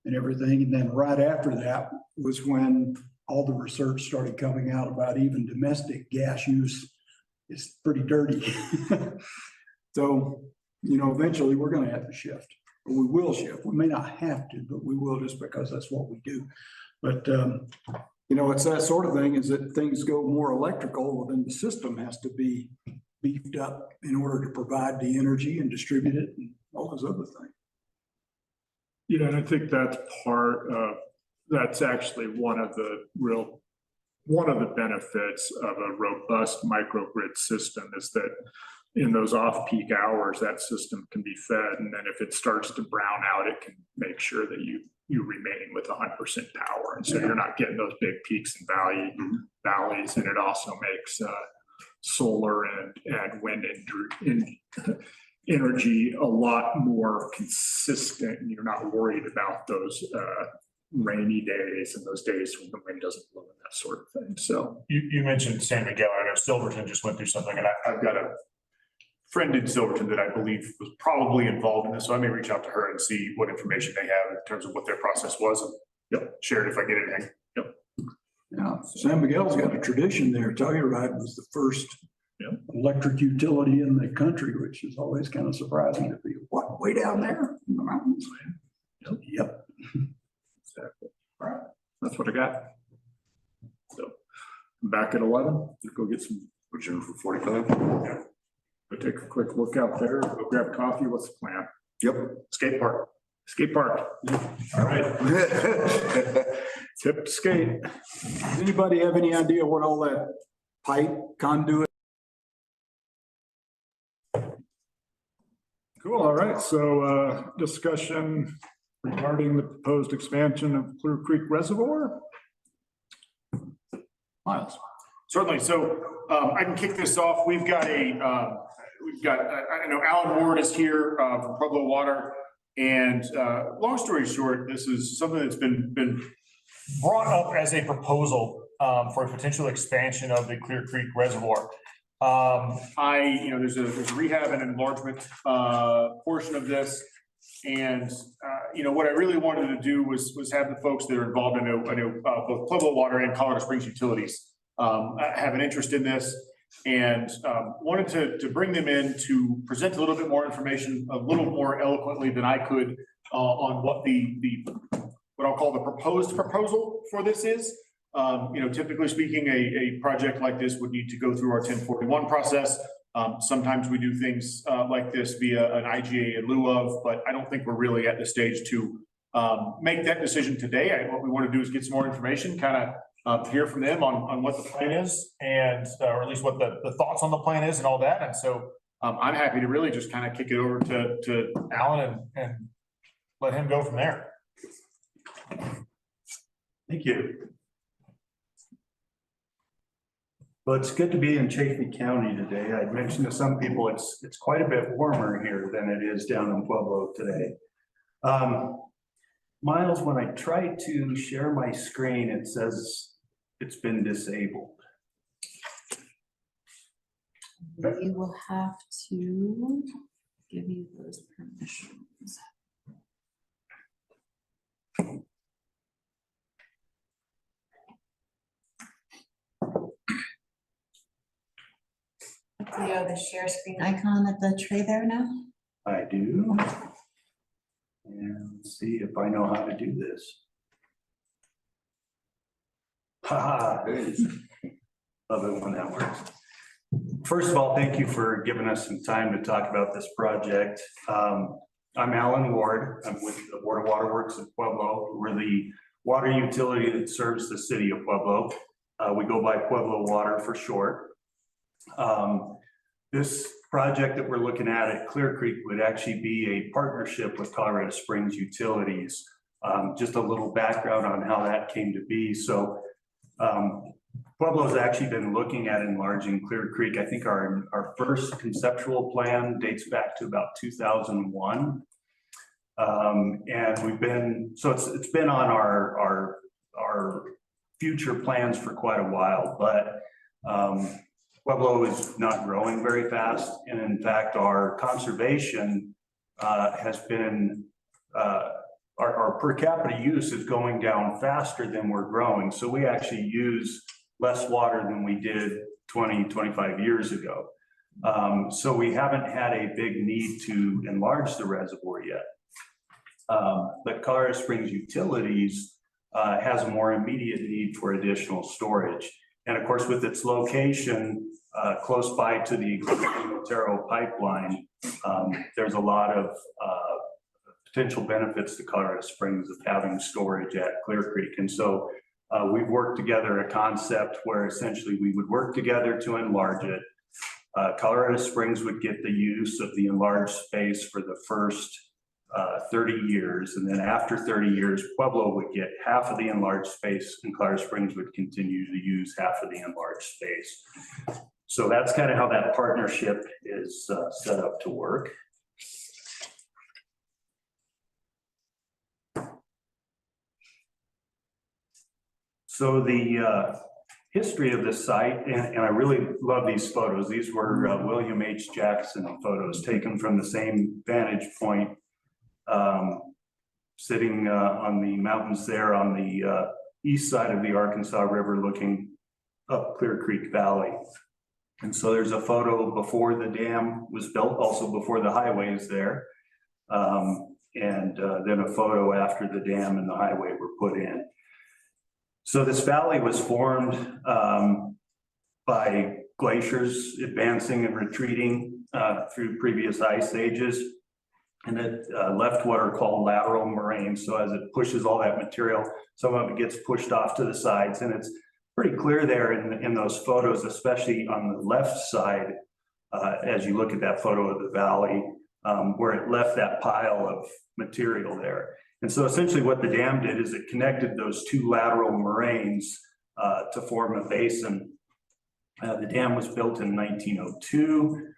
and everything. And then right after that was when all the research started coming out about even domestic gas use is pretty dirty. So, you know, eventually we're going to have to shift, or we will shift. We may not have to, but we will, just because that's what we do. But, you know, it's that sort of thing, is that things go more electrical, well, then the system has to be beefed up in order to provide the energy and distribute it and all those other things. Yeah, and I think that's that's actually one of the benefits of a robust microgrid system, is that in those off-peak hours, that system can be fed. And then if it starts to brown out, it can make sure that you remain with 100% power. And so you're not getting those big peaks and valleys. And it also makes solar and wind energy a lot more consistent. And you're not worried about those rainy days and those days when the wind doesn't blow and that sort of thing. So You mentioned San Miguel. I know Silverton just went through something, and I've got a friend in Silverton that I believe was probably involved in this. So I may reach out to her and see what information they have in terms of what their process was, and share it if I get anything. Yeah, San Miguel's got a tradition there. Telluride was the first electric utility in the country, which is always kind of surprising to be, what, way down there in the mountains? Yep. Exactly. All right, that's what I got. So I'm back at 11. Let's go get some. Adjourn for 45. Yeah. Go take a quick look out there. Go grab coffee. What's the plan? Yep. Skate park. Skate park. All right. Tip to skate. Does anybody have any idea what all that pipe conduit? Cool. All right. So discussion regarding the proposed expansion of Clear Creek Reservoir. Miles. Certainly. So I can kick this off. We've got I know Alan Ward is here from Pueblo Water. And long story short, this is something that's been brought up as a proposal for a potential expansion of the Clear Creek Reservoir. There's a rehab and enlargement portion of this. And, what I really wanted to do was have the folks that are involved. I know both Pueblo Water and Colorado Springs Utilities have an interest in this, and wanted to bring them in to present a little bit more information, a little more eloquently than I could on what what I'll call the proposed proposal for this is. Typically speaking, a project like this would need to go through our 1041 process. Sometimes we do things like this via an IGA in lieu of, but I don't think we're really at the stage to make that decision today. What we want to do is get some more information, kind of hear from them on what the plan is, and or at least what the thoughts on the plan is and all that. And so I'm happy to really just kind of kick it over to Alan and let him go from there. Thank you. Well, it's good to be in Chaffee County today. I mentioned to some people it's quite a bit warmer here than it is down in Pueblo today. Miles, when I try to share my screen, it says it's been disabled. We will have to give you those permissions. Do you have the share screen icon at the tray there now? I do. And let's see if I know how to do this. Ha! Love it when that works. First of all, thank you for giving us some time to talk about this project. I'm Alan Ward. I'm with the Board of Waterworks of Pueblo. We're the water utility that serves the city of Pueblo. We go by Pueblo Water for short. This project that we're looking at Clear Creek would actually be a partnership with Colorado Springs Utilities Just a little background on how that came to be. So Pueblo's actually been looking at enlarging Clear Creek. I think our first conceptual plan dates back to about 2001. And we've been, so it's been on our future plans for quite a while, but Pueblo is not growing very fast. And in fact, our conservation has been, our per capita use is going down faster than we're growing. So we actually use less water than we did 20, 25 years ago. So we haven't had a big need to enlarge the reservoir yet. But Colorado Springs Utilities has a more immediate need for additional storage. And of course, with its location close by to the existing Otero pipeline, there's a lot of potential benefits to Colorado Springs of having storage at Clear Creek. And so we've worked together a concept where essentially we would work together to enlarge it. Colorado Springs would get the use of the enlarged space for the first 30 years. And then after 30 years, Pueblo would get half of the enlarged space and Colorado Springs would continue to use half of the enlarged space. So that's kind of how that partnership is set up to work. So the history of this site, and I really love these photos. These were William H. Jackson photos taken from the same vantage point, sitting on the mountains there on the east side of the Arkansas River looking up Clear Creek Valley. And so there's a photo before the dam was built, also before the highway is there. And then a photo after the dam and the highway were put in. So this valley was formed by glaciers advancing and retreating through previous ice ages. And it left what are called lateral moraines. So as it pushes all that material, some of it gets pushed off to the sides. And it's pretty clear there in those photos, especially on the left side, as you look at that photo of the valley, where it left that pile of material there. And so essentially what the dam did is it connected those two lateral moraines to form a basin. The dam was built in 1902.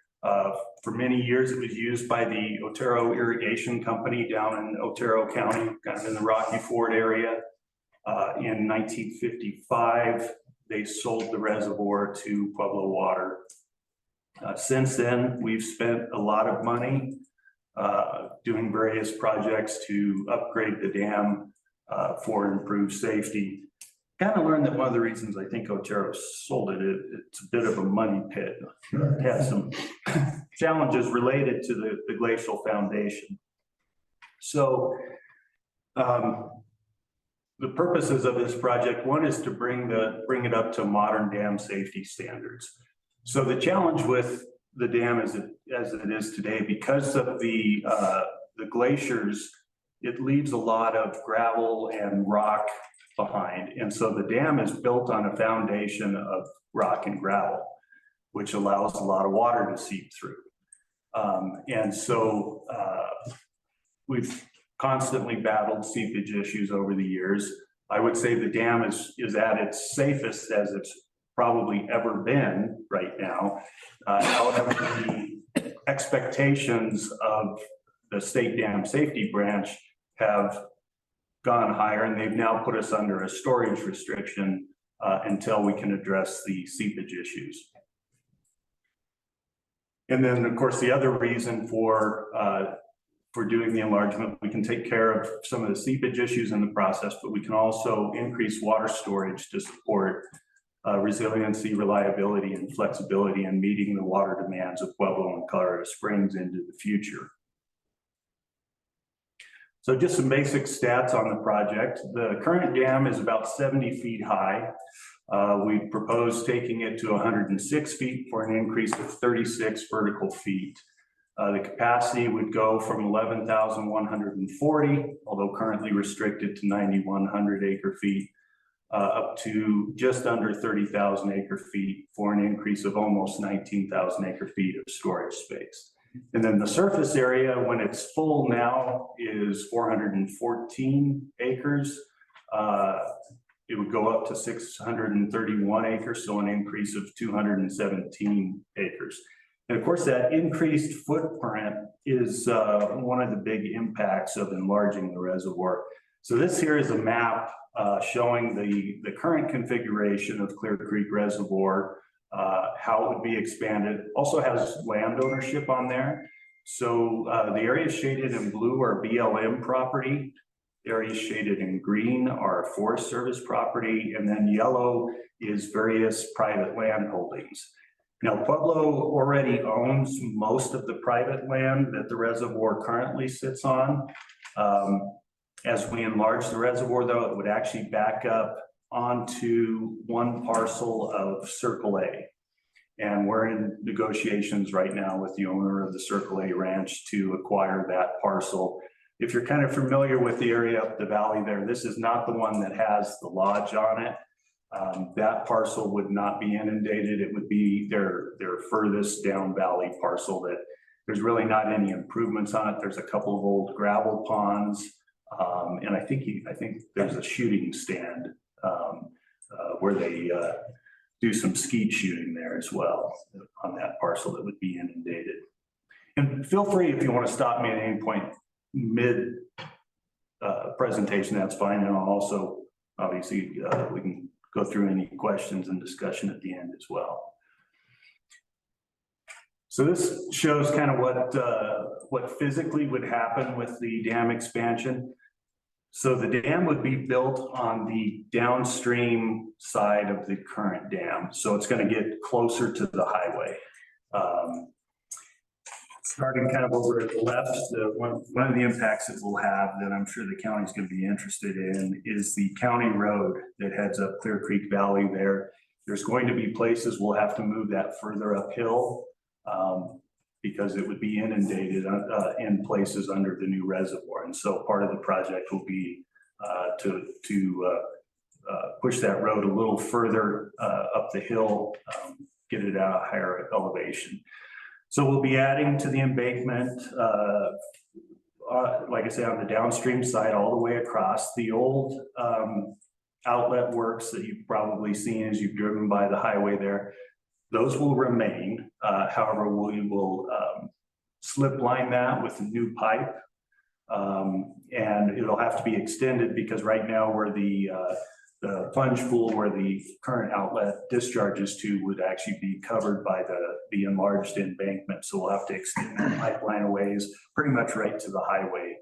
For many years, it was used by the Otero Irrigation Company down in Otero County, kind of in the Rocky Ford area. In 1955, they sold the reservoir to Pueblo Water. Since then, we've spent a lot of money doing various projects to upgrade the dam for improved safety. Kind of learned that one of the reasons I think Otero sold it, it's a bit of a money pit. It has some challenges related to the glacial foundation. So the purposes of this project, one is to bring it up to modern dam safety standards. So the challenge with the dam as it is today, because of the glaciers, it leaves a lot of gravel and rock behind. And so the dam is built on a foundation of rock and gravel, which allows a lot of water to seep through. And so we've constantly battled seepage issues over the years. I would say the dam is at its safest as it's probably ever been right now. However, the expectations of the state dam safety branch have gone higher, and they've now put us under a storage restriction until we can address the seepage issues. And then, of course, the other reason for doing the enlargement, we can take care of some of the seepage issues in the process, but we can also increase water storage to support resiliency, reliability, and flexibility in meeting the water demands of Pueblo and Colorado Springs into the future. So just some basic stats on the project. The current dam is about 70 feet high. We propose taking it to 106 feet for an increase of 36 vertical feet. The capacity would go from 11,140, although currently restricted to 9,100 acre feet, up to just under 30,000 acre feet for an increase of almost 19,000 acre feet of storage space. And then the surface area, when it's full now, is 414 acres. It would go up to 631 acres, so an increase of 217 acres. And of course, that increased footprint is one of the big impacts of enlarging the reservoir. So this here is a map showing the current configuration of Clear Creek Reservoir, how it would be expanded. Also has land ownership on there. So the areas shaded in blue are BLM property. Areas shaded in green are Forest Service property, and then yellow is various private land holdings. Now, Pueblo already owns most of the private land that the reservoir currently sits on. As we enlarge the reservoir, though, it would actually back up onto one parcel of Circle A. And we're in negotiations right now with the owner of the Circle A Ranch to acquire that parcel. If you're kind of familiar with the area up the valley there, this is not the one that has the lodge on it. That parcel would not be inundated. It would be their furthest down valley parcel that there's really not any improvements on it. There's a couple of old gravel ponds. And I think there's a shooting stand where they do some skeet shooting there as well on that parcel that would be inundated. And feel free if you want to stop me at any point mid presentation, that's fine. And I'll also, obviously, we can go through any questions and discussion at the end as well. So this shows kind of what physically would happen with the dam expansion. So the dam would be built on the downstream side of the current dam. So it's going to get closer to the highway. Starting kind of over at the left, one of the impacts it will have that I'm sure the county is going to be interested in is the county road that heads up Clear Creek Valley there. There's going to be places we'll have to move that further uphill because it would be inundated in places under the new reservoir. And so part of the project will be to push that road a little further up the hill, get it at a higher elevation. So we'll be adding to the embankment, like I say, on the downstream side, all the way across. The old outlet works that you've probably seen as you've driven by the highway there, those will remain. However, we will slip line that with a new pipe. And it'll have to be extended because right now where the plunge pool where the current outlet discharges to would actually be covered by the enlarged embankment. So we'll have to extend that pipeline a ways, pretty much right to the highway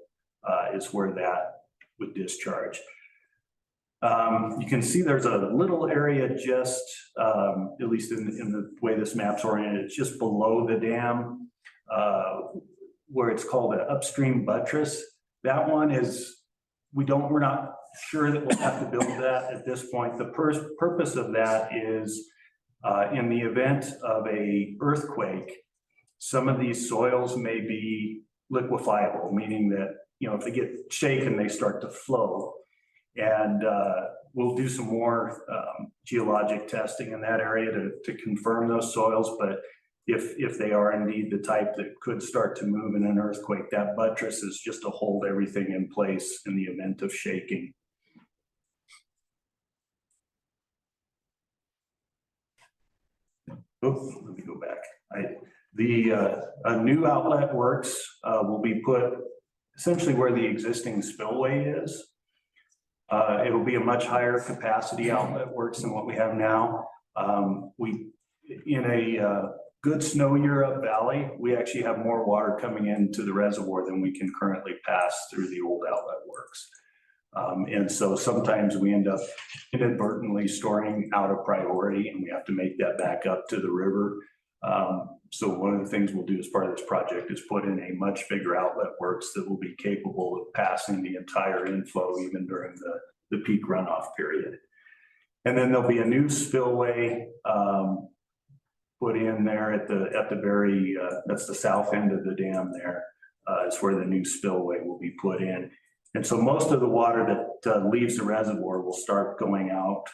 is where that would discharge. You can see there's a little area just, at least in the way this map's oriented, it's just below the dam where it's called an upstream buttress. That one is, we're not sure that we'll have to build that at this point. The purpose of that is in the event of a earthquake, some of these soils may be liquefiable, meaning that, you know, if they get shaken, they start to flow. And we'll do some more geologic testing in that area to confirm those soils. But if they are indeed the type that could start to move in an earthquake, that buttress is just to hold everything in place in the event of shaking. Oh, let me go back. A new outlet works will be put essentially where the existing spillway is. It'll be a much higher capacity outlet works than what we have now. In a good snow year up valley, we actually have more water coming into the reservoir than we can currently pass through the old outlet works. And so sometimes we end up inadvertently storing out of priority and we have to make that back up to the river. So one of the things we'll do as part of this project is put in a much bigger outlet works that will be capable of passing the entire inflow even during the peak runoff period. And then there'll be a new spillway put in there at the very, that's the south end of the dam there, is where the new spillway will be put in. And so most of the water that leaves the reservoir will start going out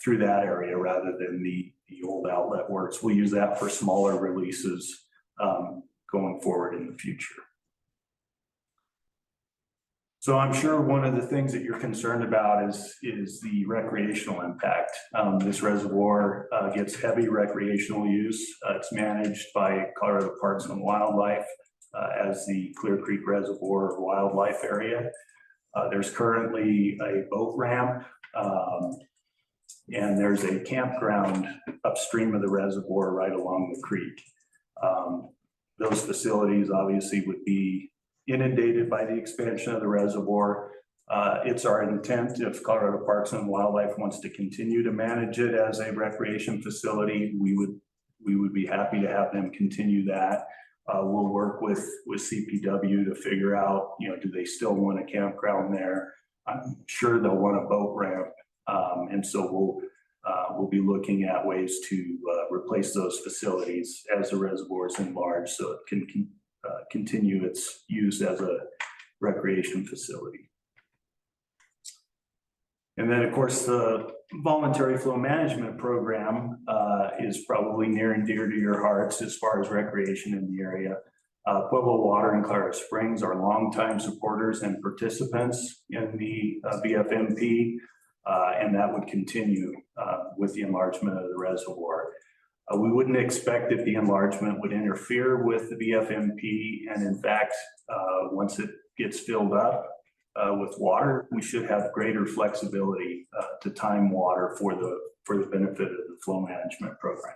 through that area rather than the old outlet works. We'll use that for smaller releases going forward in the future. So I'm sure one of the things that you're concerned about is the recreational impact. This reservoir gets heavy recreational use. It's managed by Colorado Parks and Wildlife as the Clear Creek Reservoir Wildlife Area. There's currently a boat ramp and there's a campground upstream of the reservoir right along the creek. Those facilities obviously would be inundated by the expansion of the reservoir. It's our intent, if Colorado Parks and Wildlife wants to continue to manage it as a recreation facility, we would be happy to have them continue that. We'll work with CPW to figure out, do they still want a campground there? I'm sure they'll want a boat ramp. And so we'll be looking at ways to replace those facilities as the reservoir is enlarged so it can continue its use as a recreation facility. And then, of course, the voluntary flow management program is probably near and dear to your hearts as far as recreation in the area. Pueblo Water and Colorado Springs are longtime supporters and participants in the VFMP, and that would continue with the enlargement of the reservoir. We wouldn't expect that the enlargement would interfere with the VFMP, and in fact, once it gets filled up with water, we should have greater flexibility to time water for the benefit of the flow management program.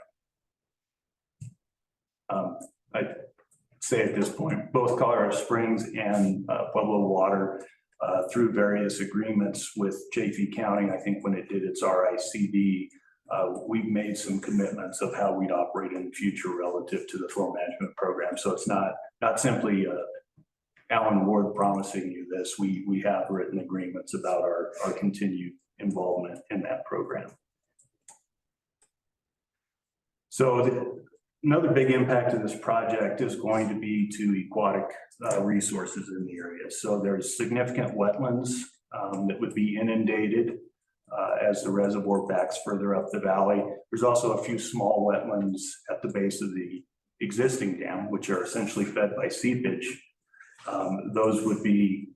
I'd say at this point, both Colorado Springs and Pueblo Water, through various agreements with Chaffee County, I think when it did its RICD, we've made some commitments of how we'd operate in the future relative to the flow management program. So it's not simply Alan Ward promising you this. We have written agreements about our continued involvement in that program. So another big impact of this project is going to be to aquatic resources in the area. So there's significant wetlands that would be inundated as the reservoir backs further up the valley. There's also a few small wetlands at the base of the existing dam, which are essentially fed by seepage. Those would be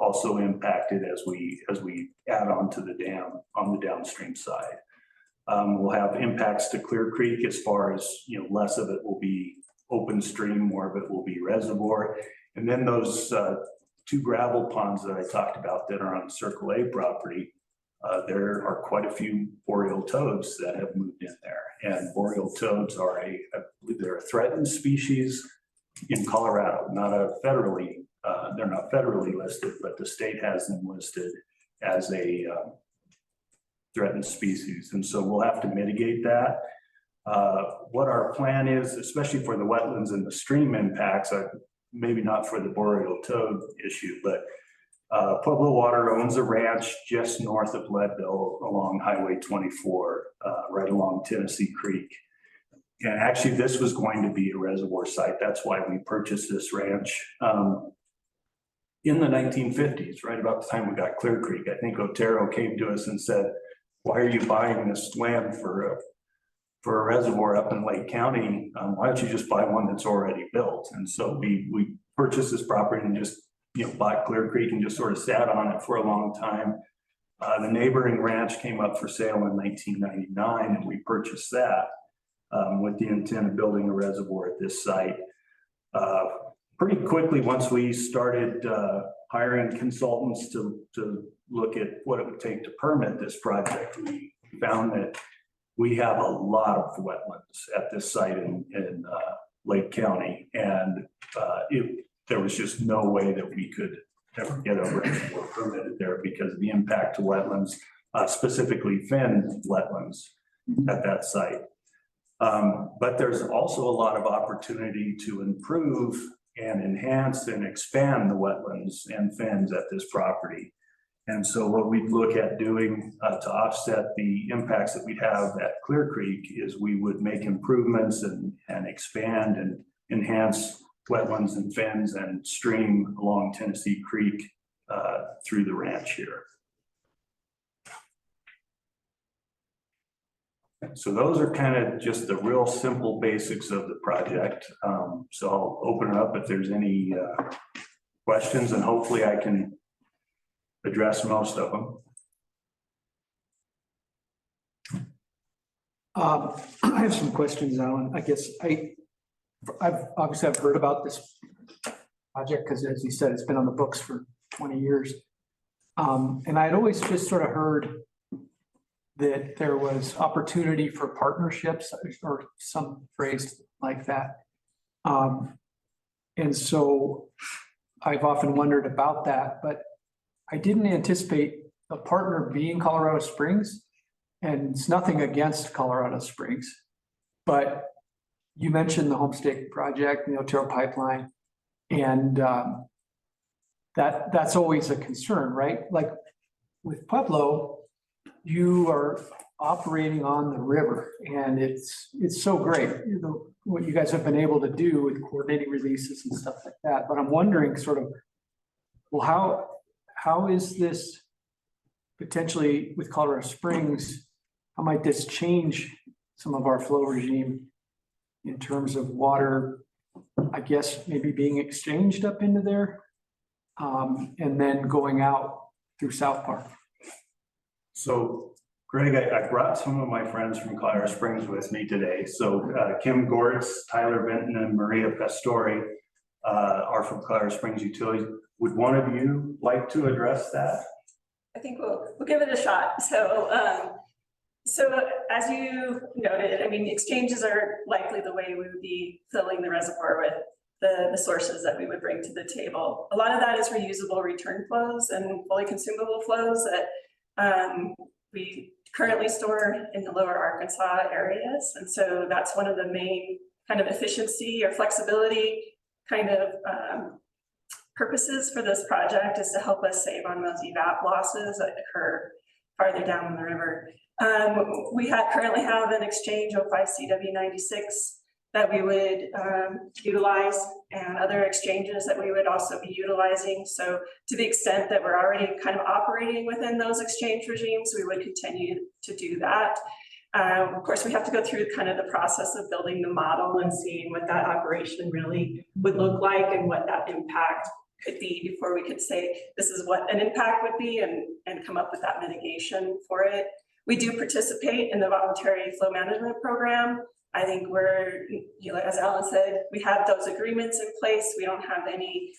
also impacted as we add on to the dam on the downstream side. We'll have impacts to Clear Creek as far as, less of it will be open stream, more of it will be reservoir. And then those two gravel ponds that I talked about that are on Circle A property, there are quite a few boreal toads that have moved in there. And boreal toads are they're a threatened species in Colorado, they're not federally listed, but the state has them listed as a threatened species. And so we'll have to mitigate that. What our plan is, especially for the wetlands and the stream impacts, maybe not for the boreal toad issue, but Pueblo Water owns a ranch just north of Leadville along Highway 24, right along Tennessee Creek. And actually, this was going to be a reservoir site. That's why we purchased this ranch in the 1950s, right about the time we got Clear Creek. I think Otero came to us and said, "Why are you buying this land for a reservoir up in Lake County? Why don't you just buy one that's already built?" And so we purchased this property and just bought Clear Creek and just sort of sat on it for a long time. The neighboring ranch came up for sale in 1999, and we purchased that with the intent of building a reservoir at this site. Pretty quickly, once we started hiring consultants to look at what it would take to permit this project, we found that we have a lot of wetlands at this site in Lake County, and there was just no way that we could ever get a reservoir permitted there because of the impact to wetlands, specifically fen wetlands at that site. But there's also a lot of opportunity to improve and enhance and expand the wetlands and fens at this property. And so what we'd look at doing to offset the impacts that we'd have at Clear Creek is we would make improvements and expand and enhance wetlands and fens and stream along Tennessee Creek through the ranch here. So those are kind of just the real simple basics of the project. So I'll open it up if there's any questions, and hopefully I can address most of them. I have some questions, Alan. I guess I've heard about this project because, as you said, it's been on the books for 20 years. And I'd always just sort of heard that there was opportunity for partnerships or some phrase like that. And so I've often wondered about that, but I didn't anticipate a partner being Colorado Springs. And it's nothing against Colorado Springs, but you mentioned the Homestake project, the Otero pipeline, and that's always a concern, right? Like with Pueblo, you are operating on the river, and it's so great, what you guys have been able to do with coordinating releases and stuff like that. But I'm wondering sort of, well, how is this potentially with Colorado Springs? How might this change some of our flow regime in terms of water, I guess, maybe being exchanged up into there and then going out through South Park? So Greg, I brought some of my friends from Colorado Springs with me today. So Kim Gortz, Tyler Benton, and Maria Pastori are from Colorado Springs Utilities. Would one of you like to address that? I think we'll give it a shot. So as you noted, I mean, exchanges are likely the way we would be filling the reservoir with the sources that we would bring to the table. A lot of that is reusable return flows and fully consumable flows that we currently store in the lower Arkansas areas. And so that's one of the main kind of efficiency or flexibility kind of purposes for this project, is to help us save on those evap losses that occur farther down the river. We currently have an exchange 05 CW 96 that we would utilize, and other exchanges that we would also be utilizing. So to the extent that we're already kind of operating within those exchange regimes, we would continue to do that. Of course, we have to go through kind of the process of building the model and seeing what that operation really would look like and what that impact could be before we could say this is what an impact would be and come up with that mitigation for it. We do participate in the voluntary flow management program. I think we're, as Alan said, we have those agreements in place. We don't have any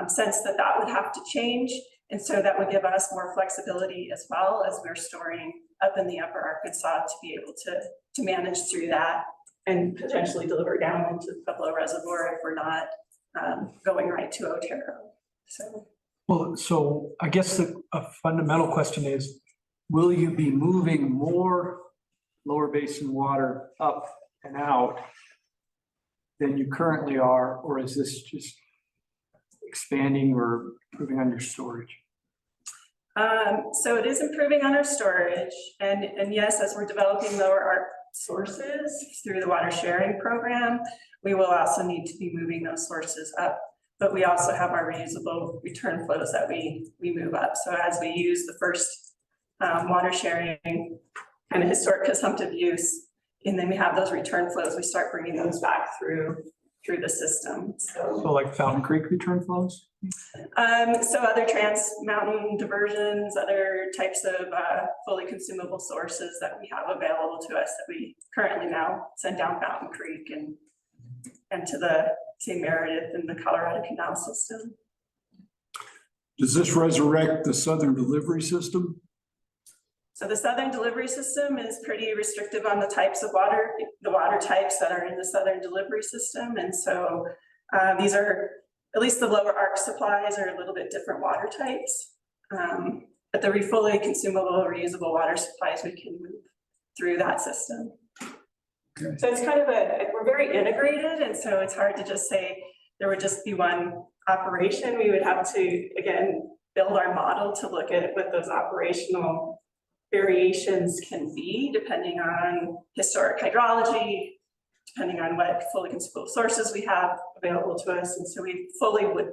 sense that would have to change. And so that would give us more flexibility as well, as we're storing up in the upper Arkansas to be able to manage through that and potentially deliver down into the Pueblo Reservoir if we're not going right to Otero. So I guess a fundamental question is, will you be moving more lower basin water up and out than you currently are, or is this just expanding or improving on your storage? So it is improving on our storage, and yes, as we're developing lower arc sources through the water sharing program, we will also need to be moving those sources up. But we also have our reusable return flows that we move up. So as we use the first water sharing kind of historic consumptive use, and then we have those return flows, we start bringing those back through the system. So like Fountain Creek return flows? So other trans mountain diversions, other types of fully consumable sources that we have available to us that we currently now send down Fountain Creek and to the St. Meredith and the Colorado Canal system. Does this resurrect the southern delivery system? So the southern delivery system is pretty restrictive on the types of water, the water types that are in the southern delivery system. And so these are, at least the lower arc supplies are a little bit different water types. But the fully consumable, reusable water supplies, we can move through that system. Okay. So it's kind of we're very integrated. And so it's hard to just say there would just be one operation. We would have to, again, build our model to look at what those operational variations can be, depending on historic hydrology, depending on what fully consumable sources we have available to us. And so we fully would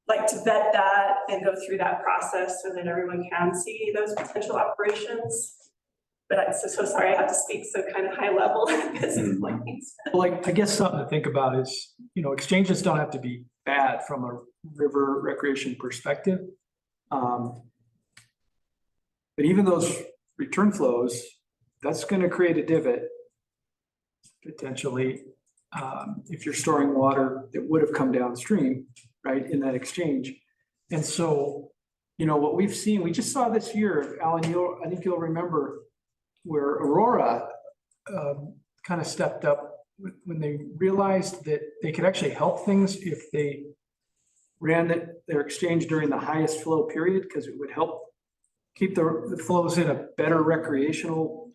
like to vet that and go through that process so that everyone can see those potential operations. but I'm so sorry, I have to speak so kind of high level at this point. Like, I guess something to think about is, exchanges don't have to be bad from a river recreation perspective. But even those return flows, that's going to create a divot potentially, if you're storing water that would have come downstream, right, in that exchange. And so, what we've seen, we just saw this year, Alan, I think you'll remember where Aurora kind of stepped up when they realized that they could actually help things if they ran their exchange during the highest flow period, because it would help keep the flows in a better recreational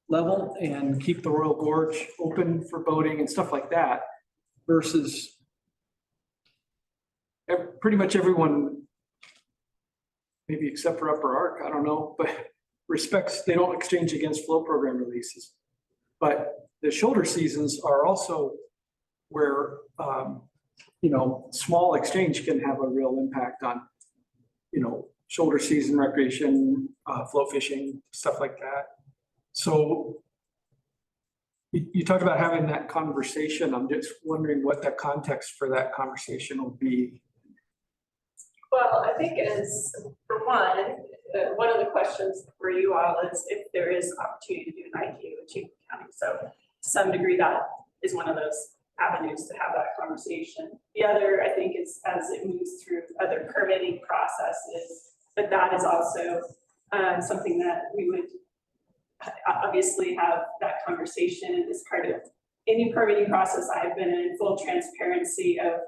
level and keep the Royal Gorge open for boating and stuff like that, versus pretty much everyone, maybe except for Upper Ark, I don't know, but they don't exchange against flow program releases. But the shoulder seasons are also where, small exchange can have a real impact on, shoulder season recreation, flow fishing, stuff like that. So you talked about having that conversation. I'm just wondering what the context for that conversation will be. Well, I think for one of the questions for you all is if there is opportunity to do an IQ with Chaffee County. So to some degree, that is one of those avenues to have that conversation. The other, I think, is as it moves through other permitting processes, but that is also something that we would obviously have that conversation as part of any permitting process. I've been in full transparency of,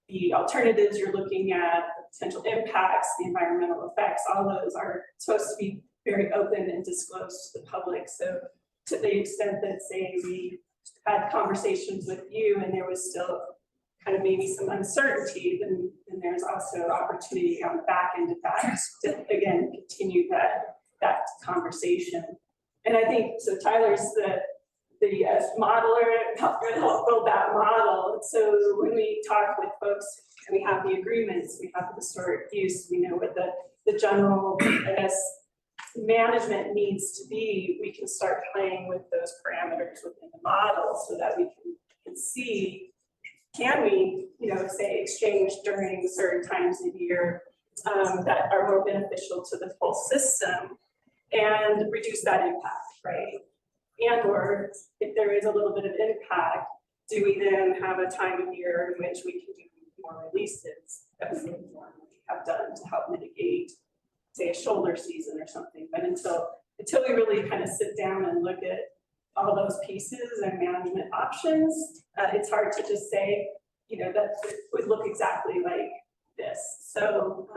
the alternatives you're looking at, the potential impacts, the environmental effects, all those are supposed to be very open and disclosed to the public. So to the extent that, say, we had conversations with you and there was still kind of maybe some uncertainty, then there's also opportunity on the back end of that to, again, continue that conversation. And I think, so Tyler's the modeler, helped build that model. So when we talk with folks and we have the agreements, we have the historic use, we know what the general, I guess, management needs to be, we can start playing with those parameters within the model so that we can see, can we, say exchange during certain times of year that are more beneficial to the whole system and reduce that impact, right? And or if there is a little bit of impact, do we then have a time of year in which we can do more releases that we would normally have done to help mitigate, say, a shoulder season or something? But until we really kind of sit down and look at all those pieces and management options, it's hard to just say, that it would look exactly like this. So,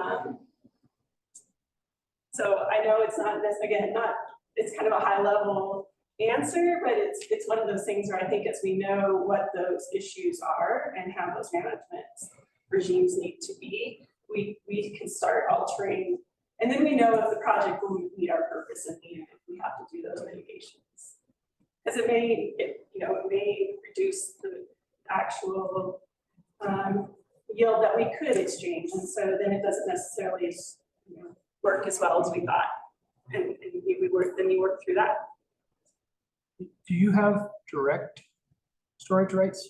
so I know it's not this, again, it's kind of a high level answer, but it's one of those things where I think as we know what those issues are and how those management regimes need to be, we can start altering, and then we know if the project will meet our purpose and need if we have to do those mitigations. Because it may reduce the actual yield that we could exchange, and so then it doesn't necessarily work as well as we thought, and we work through that. Do you have direct storage rights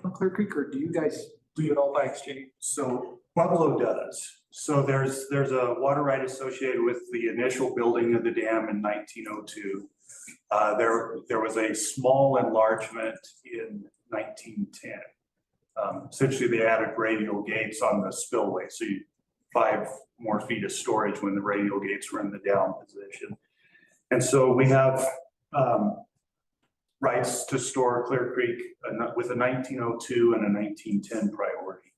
from Clear Creek, or do you guys do it all by exchange? So Pueblo does. So there's a water right associated with the initial building of the dam in 1902. There was a small enlargement in 1910. Essentially, they added radial gates on the spillway, so 5 more feet of storage when the radial gates were in the down position. And so we have rights to store Clear Creek with a 1902 and a 1910 priority.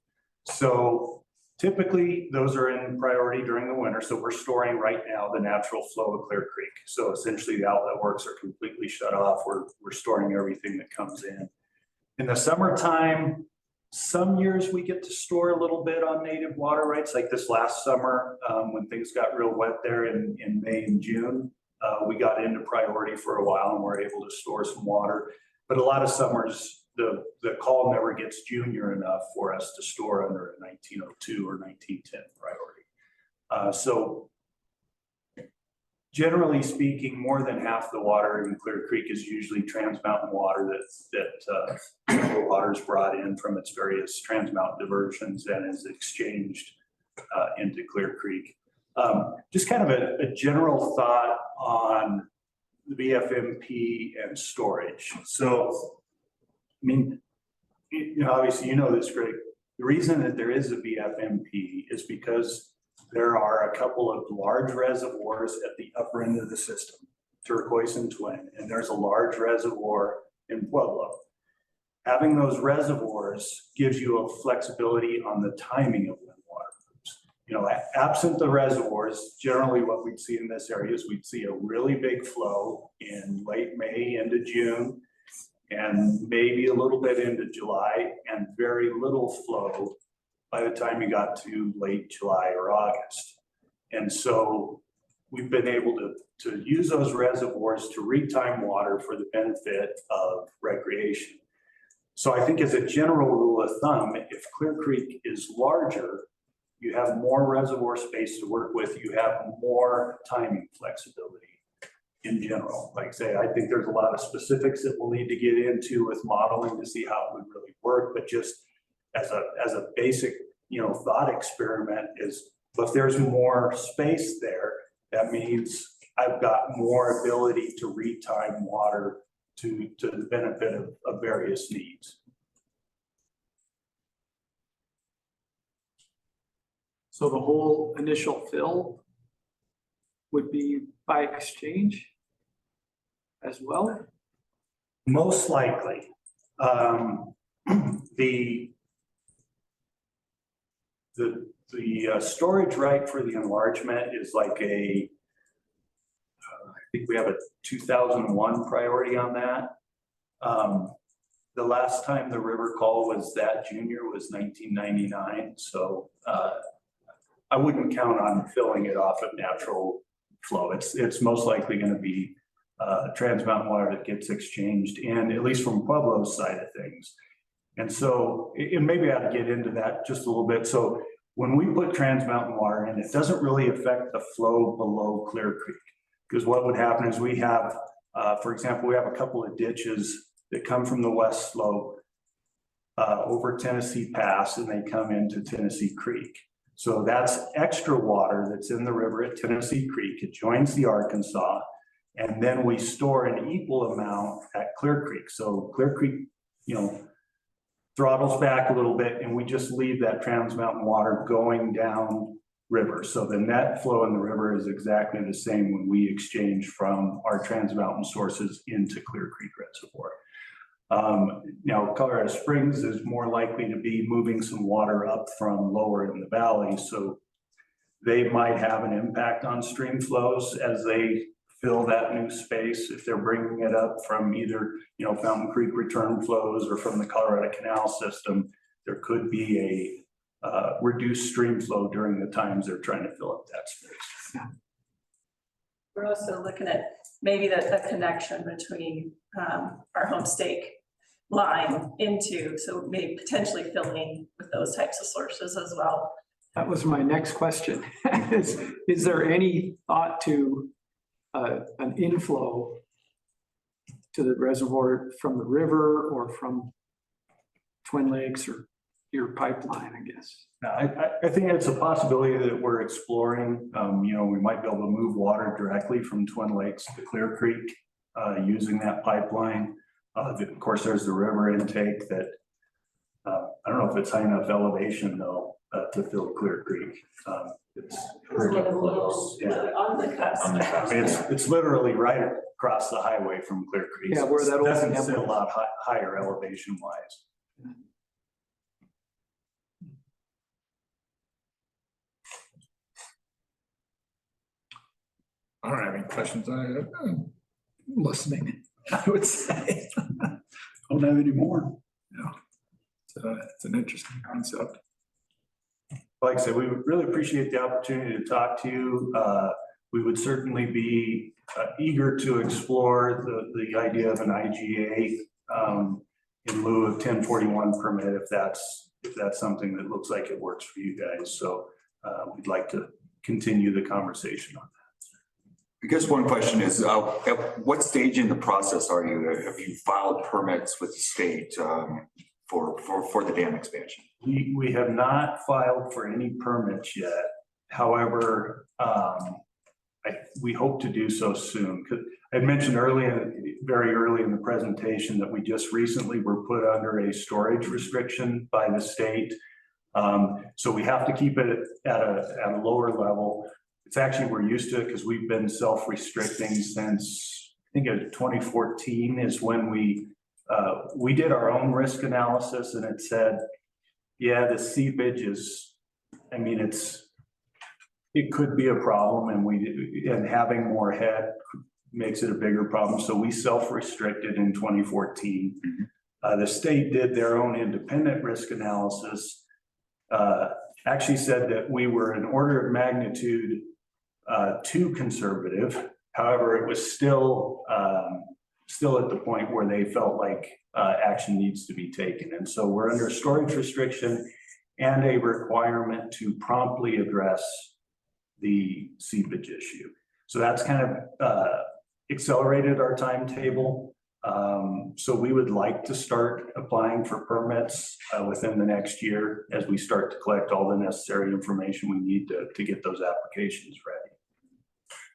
So typically those are in priority during the winter. So we're storing right now the natural flow of Clear Creek. So essentially the outlet works are completely shut off. We're storing everything that comes in. In the summertime, some years we get to store a little bit on native water rights, like this last summer when things got real wet there in May and June. We got into priority for a while and we're able to store some water. But a lot of summers, the call never gets junior enough for us to store under a 1902 or 1910 priority. So generally speaking, more than half the water in Clear Creek is usually Trans Mountain water that water is brought in from its various Trans Mountain diversions and is exchanged into Clear Creek. Just kind of a general thought on the BFMP and storage. So, I mean, obviously, you know this, Greg. The reason that there is a BFMP is because there are a couple of large reservoirs at the upper end of the system, Turquoise and Twin, and there's a large reservoir in Pueblo. Having those reservoirs gives you a flexibility on the timing of when water moves. Absent the reservoirs, generally what we'd see in this area is we'd see a really big flow in late May into June, and maybe a little bit into July, and very little flow by the time you got to late July or August. And so we've been able to use those reservoirs to retime water for the benefit of recreation. So I think as a general rule of thumb, if Clear Creek is larger, you have more reservoir space to work with, you have more timing flexibility in general. Like I say, I think there's a lot of specifics that we'll need to get into with modeling to see how it would really work, but just as a basic, thought experiment is, if there's more space there, that means I've got more ability to retime water to the benefit of various needs. So the whole initial fill would be by exchange as well? Most likely. The storage right for the enlargement is like I think we have a 2001 priority on that. The last time the river call was that junior was 1999. So I wouldn't count on filling it off of natural flow. It's most likely going to be Trans Mountain water that gets exchanged, and at least from Pueblo's side of things. And so, and maybe I ought to get into that just a little bit. So when we put Trans Mountain water in, it doesn't really affect the flow below Clear Creek. Because what would happen is we have, for example, we have a couple of ditches that come from the west slope over Tennessee Pass, and they come into Tennessee Creek. So that's extra water that's in the river at Tennessee Creek. It joins the Arkansas, and then we store an equal amount at Clear Creek. So Clear Creek, throttles back a little bit, and we just leave that Trans Mountain water going down river. So the net flow in the river is exactly the same when we exchange from our Trans Mountain sources into Clear Creek Reservoir. Now, Colorado Springs is more likely to be moving some water up from lower in the valley, so they might have an impact on stream flows as they fill that new space. If they're bringing it up from either, Fountain Creek return flows or from the Colorado Canal system, there could be a reduced stream flow during the times they're trying to fill up that space. We're also looking at maybe the connection between our home stake line into, so maybe potentially filling with those types of sources as well. That was my next question. Is there any thought to an inflow to the reservoir from the river or from Twin Lakes or your pipeline, I guess? I think it's a possibility that we're exploring. We might be able to move water directly from Twin Lakes to Clear Creek using that pipeline. Of course, there's the river intake that I don't know if it's high enough elevation though to fill Clear Creek. It's pretty close. Yeah. On the cusp. I mean, it's literally right across the highway from Clear Creek. Yeah, where that doesn't sit a lot higher elevation wise. I don't have any questions. I'm listening, I would say. Don't have any more. It's an interesting concept. Like I said, we would really appreciate the opportunity to talk to you. We would certainly be eager to explore the idea of an IGA in lieu of 1041 permit if that's something that looks like it works for you guys. So we'd like to continue the conversation on that. I guess one question is, at what stage in the process are you? Have you filed permits with the state for the dam expansion? We have not filed for any permits yet. However, we hope to do so soon. I mentioned very early in the presentation that we just recently were put under a storage restriction by the state. So we have to keep it at a lower level. It's actually, we're used to it because we've been self-restricting since, I think it was 2014 is when we did our own risk analysis, and it said, yeah, the seepage is, I mean, it could be a problem, and having more head makes it a bigger problem. So we self-restricted in 2014. The state did their own independent risk analysis, actually said that we were an order of magnitude too conservative. However, it was still at the point where they felt like action needs to be taken. And so we're under storage restriction and a requirement to promptly address the seepage issue. So that's kind of accelerated our timetable. So we would like to start applying for permits within the next year as we start to collect all the necessary information we need to get those applications ready.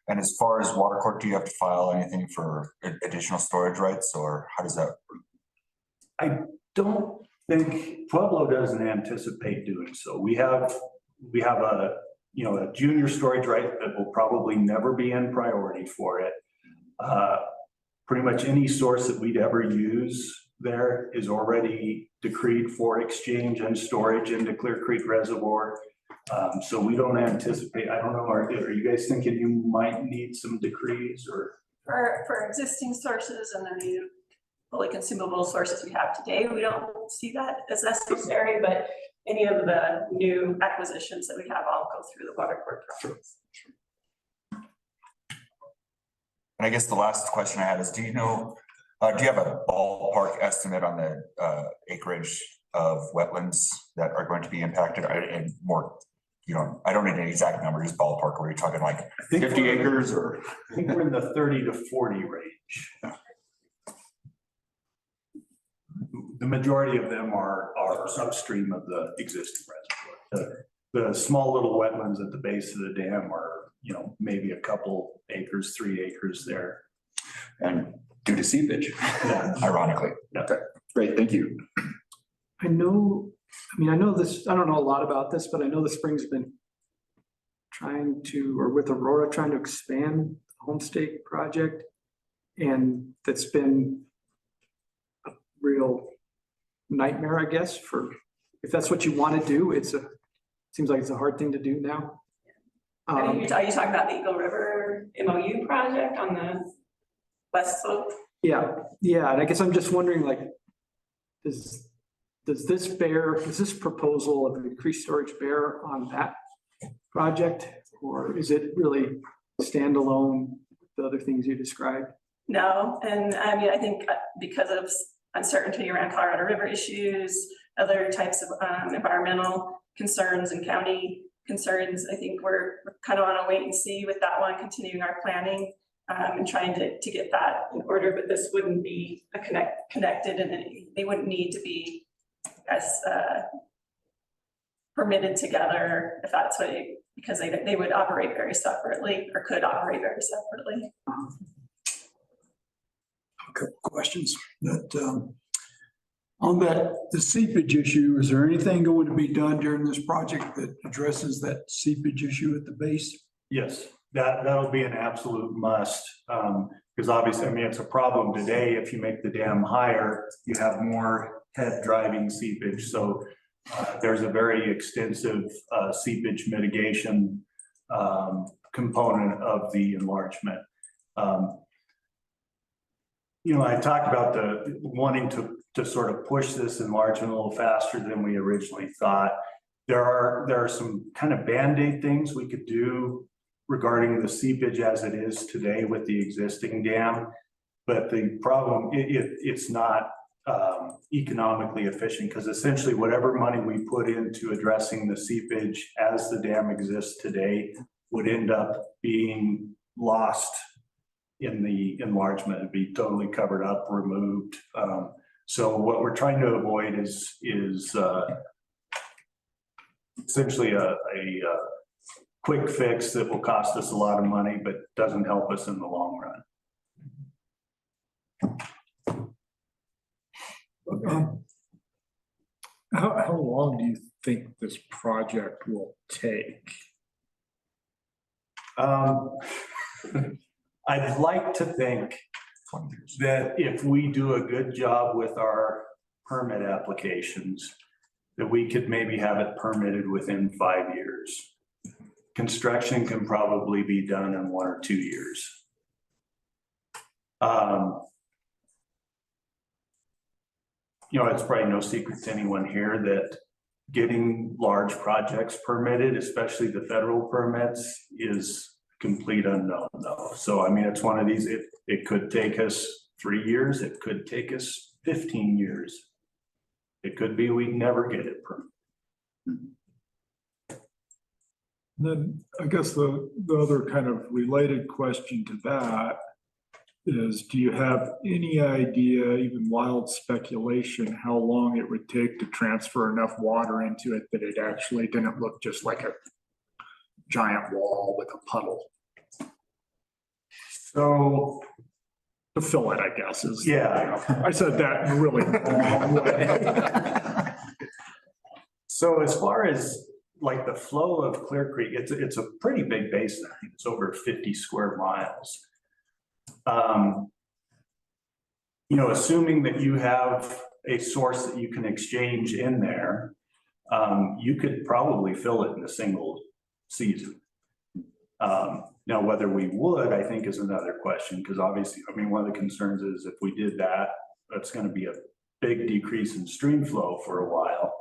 And as far as water court, do you have to file anything for additional storage rights, or how does that work? I don't think Pueblo doesn't anticipate doing so. We have a junior storage right that will probably never be in priority for it. Pretty much any source that we'd ever use there is already decreed for exchange and storage into Clear Creek Reservoir. So we don't anticipate, I don't know, are you guys thinking you might need some decrees or? For existing sources and the new fully consumable sources we have today, we don't see that as necessary, but any of the new acquisitions that we have all go through the water court process. And I guess the last question I had is, do you have a ballpark estimate on the acreage of wetlands that are going to be impacted, and more, I don't need an exact number, just ballpark, where you're talking like 50 acres or? I think we're in the 30 to 40 range. The majority of them are upstream of the existing reservoir. The small little wetlands at the base of the dam are, maybe a couple acres, 3 acres there. And due to seepage, Ironically. Yeah. Okay, great, thank you. I know this, I don't know a lot about this, but I know the Spring's been with Aurora, trying to expand the Homestake project. And that's been a real nightmare, I guess, if that's what you want to do. Seems like it's a hard thing to do now. Are you talking about the Eagle River MOU project on the west slope? Yeah, and I guess I'm just wondering, like, does this proposal of increased storage bear on that project, or is it really standalone, the other things you described? No, and I mean, I think because of uncertainty around Colorado River issues, other types of environmental concerns and county concerns, I think we're kind of on a wait and see with that one, continuing our planning and trying to get that in order, but this wouldn't be connected, and they wouldn't need to be as permitted together if that's what because they would operate very separately or could operate very separately. A couple questions on the seepage issue. Is there anything going to be done during this project that addresses that seepage issue at the base? Yes, that'll be an absolute must. Because obviously, I mean, it's a problem today. If you make the dam higher, you have more head driving seepage. So there's a very extensive seepage mitigation component of the enlargement. I talked about the wanting to sort of push this enlargement a little faster than we originally thought. There are some kind of Band-Aid things we could do regarding the seepage as it is today with the existing dam. But the problem, it's not economically efficient, because essentially whatever money we put into addressing the seepage as the dam exists today would end up being lost in the enlargement. It'd be totally covered up, removed. So what we're trying to avoid is essentially a quick fix that will cost us a lot of money, but doesn't help us in the long run. How long do you think this project will take? I'd like to think that if we do a good job with our permit applications, that we could maybe have it permitted within 5 years. Construction can probably be done in 1 or 2 years. You know, it's probably no secret to anyone here that getting large projects permitted, especially the federal permits, is complete unknown though. So I mean, it's one of these, it could take us 3 years, it could take us 15 years. It could be we never get it permitted. Then I guess the other kind of related question to that is, do you have any idea, even wild speculation, how long it would take to transfer enough water into it that it actually didn't look just like a giant wall with a puddle? So to fill it, I guess, is. Yeah. I said that in a really long way. So as far as like the flow of Clear Creek, it's a pretty big basin. I think it's over 50 square miles. You know, assuming that you have a source that you can exchange in there, you could probably fill it in a single season. Now, whether we would, I think, is another question, because obviously, I mean, one of the concerns is if we did that, that's going to be a big decrease in stream flow for a while.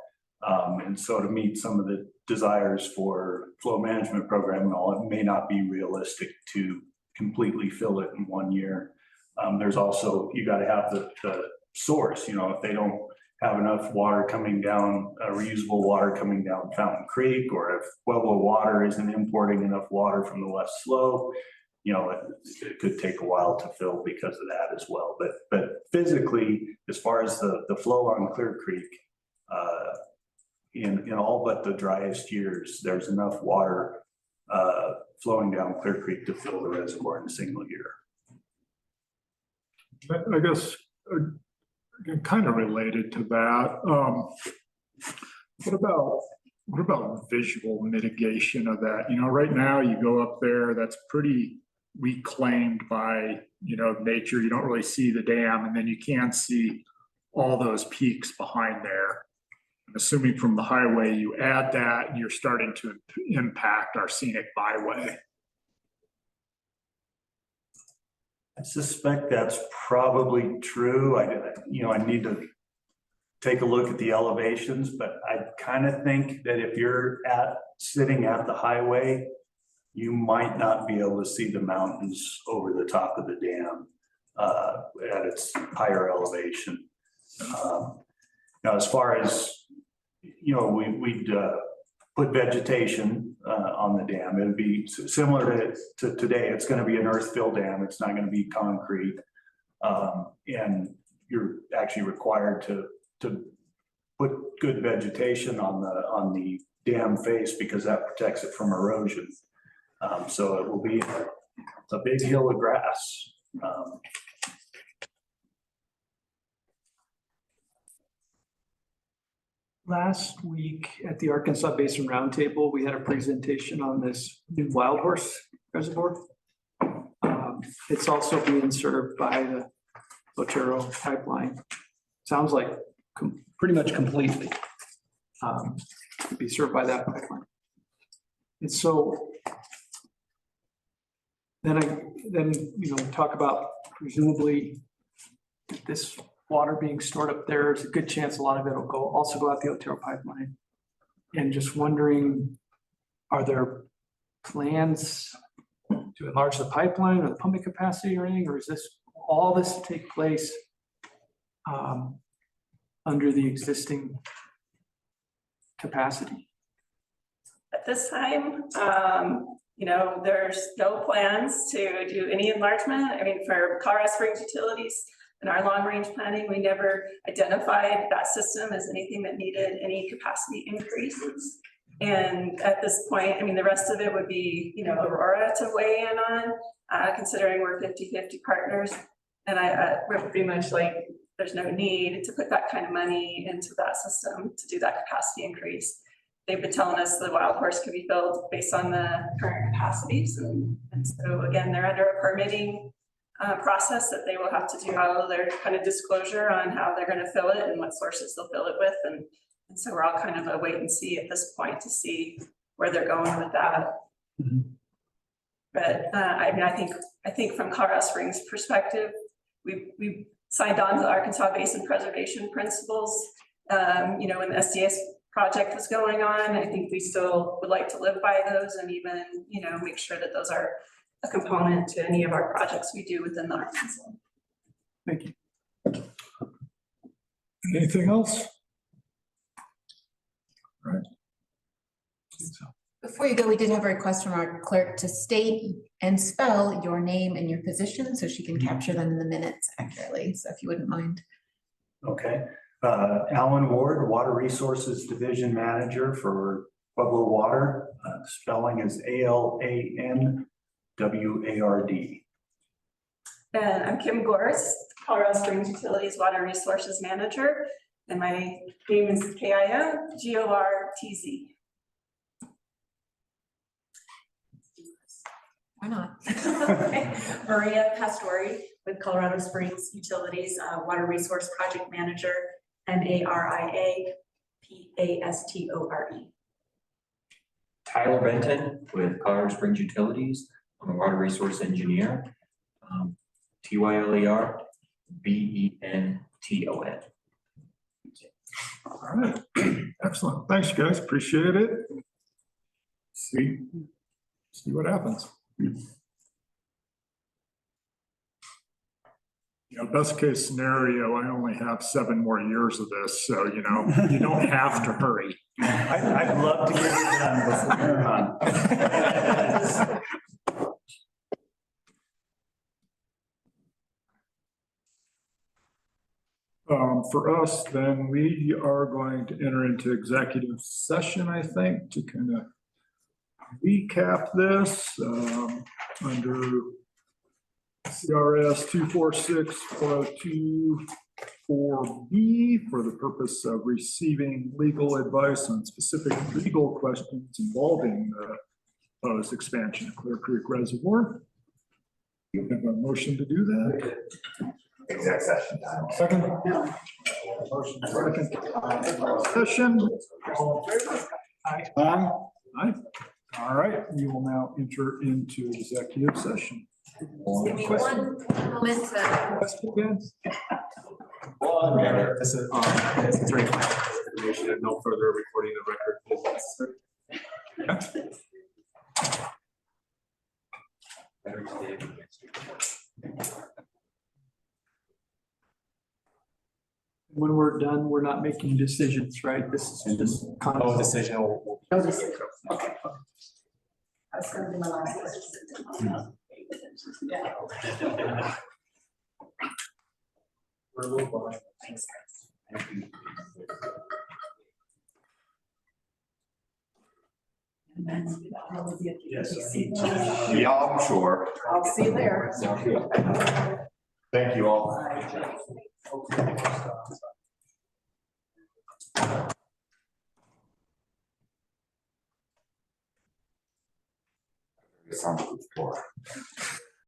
And so to meet some of the desires for flow management program and all, it may not be realistic to completely fill it in 1 year. There's also, you got to have the source, you know, if they don't have enough water coming down, reusable water coming down Fountain Creek, or if Pueblo Water isn't importing enough water from the West Slope, you know, it could take a while to fill because of that as well. But physically, as far as the flow on Clear Creek, in all but the driest years, there's enough water flowing down Clear Creek to fill the reservoir in a single year. I guess kind of related to that. What about visual mitigation of that? You know, right now you go up there, that's pretty reclaimed by, you know, nature. You don't really see the dam, and then you can see all those peaks behind there. I'm assuming from the highway, you add that and you're starting to impact our scenic byway. I suspect that's probably true. I need to take a look at the elevations, but I kind of think that if you're sitting at the highway, you might not be able to see the mountains over the top of the dam at its higher elevation. Now, as far as, you know, we'd put vegetation on the dam. It'd be similar to today. It's going to be an earth-fill dam. It's not going to be concrete. And you're actually required to put good vegetation on the dam face, because that protects it from erosion. So it will be a big hill of grass. Last week at the Arkansas Basin Roundtable, we had a presentation on this new wild horse reservoir. It's also being served by the Otero pipeline. Sounds like pretty much completely to be served by that pipeline. And so then you know, talk about presumably this water being stored up there. There's a good chance a lot of it will also go out the Otero pipeline. And just wondering, are there plans to enlarge the pipeline or the pumping capacity or anything, or is all this to take place under the existing capacity? At this time, there's no plans to do any enlargement. I mean, for Colorado Springs Utilities, in our long-range planning, we never identified that system as anything that needed any capacity increases. And at this point, I mean, the rest of it would be, Aurora to weigh in on, considering we're 50-50 partners. And we're pretty much like, there's no need to put that kind of money into that system to do that capacity increase. They've been telling us the Wild Horse could be filled based on the current capacities. And so again, they're under a permitting process that they will have to do all their kind of disclosure on how they're going to fill it and what sources they'll fill it with. And so we're all kind of a wait and see at this point to see where they're going with that. Mhm. But I mean, I think from Colorado Springs perspective, we signed on to the Arkansas Basin Preservation Principles, when the SDS project was going on. I think we still would like to live by those and even, make sure that those are a component to any of our projects we do within the Arkansas. Thank you. Anything else? All right. Before you go, we did have a request from our clerk to state and spell your name and your position so she can capture them in the minutes accurately. So if you wouldn't mind. Okay, Alan Ward, Water Resources Division Manager for Pueblo Water. Spelling is ALANWARD. And I'm Kim Gores, Colorado Springs Utilities Water Resources Manager. And my name is KIMGORTZ. Why not? Maria Pastori with Colorado Springs Utilities, Water Resource Project Manager, MARIA PASTORE. Tyler Benton with Colorado Springs Utilities. I'm a water resource engineer. TYLER BENTON. All right, excellent. Thanks, guys. Appreciate it. See what happens. Best case scenario, I only have 7 more years of this, so you don't have to hurry. I'd love to get it done before you're done. For us, then we are going to enter into executive session, I think, to kind of recap this under CRS 246-402-4B for the purpose of receiving legal advice on specific legal questions involving the proposed expansion of Clear Creek Reservoir. You have a motion to do that? Exec session. Second? Motion second. Session. All in favor? Aye. Aye. All right, we will now enter into executive session. Give me one moment to. This is, it's right. Information and no further recording of record is necessary. When we're done, we're not making decisions, right? This is just. No decision. No decision. Okay. That's gonna be my last question. Yeah. We're a little behind. Thanks. Thank you. And then I'll be at the Yes. PC. Yeah, I'm sure. I'll see you there. Thank you all. Soundproof floor.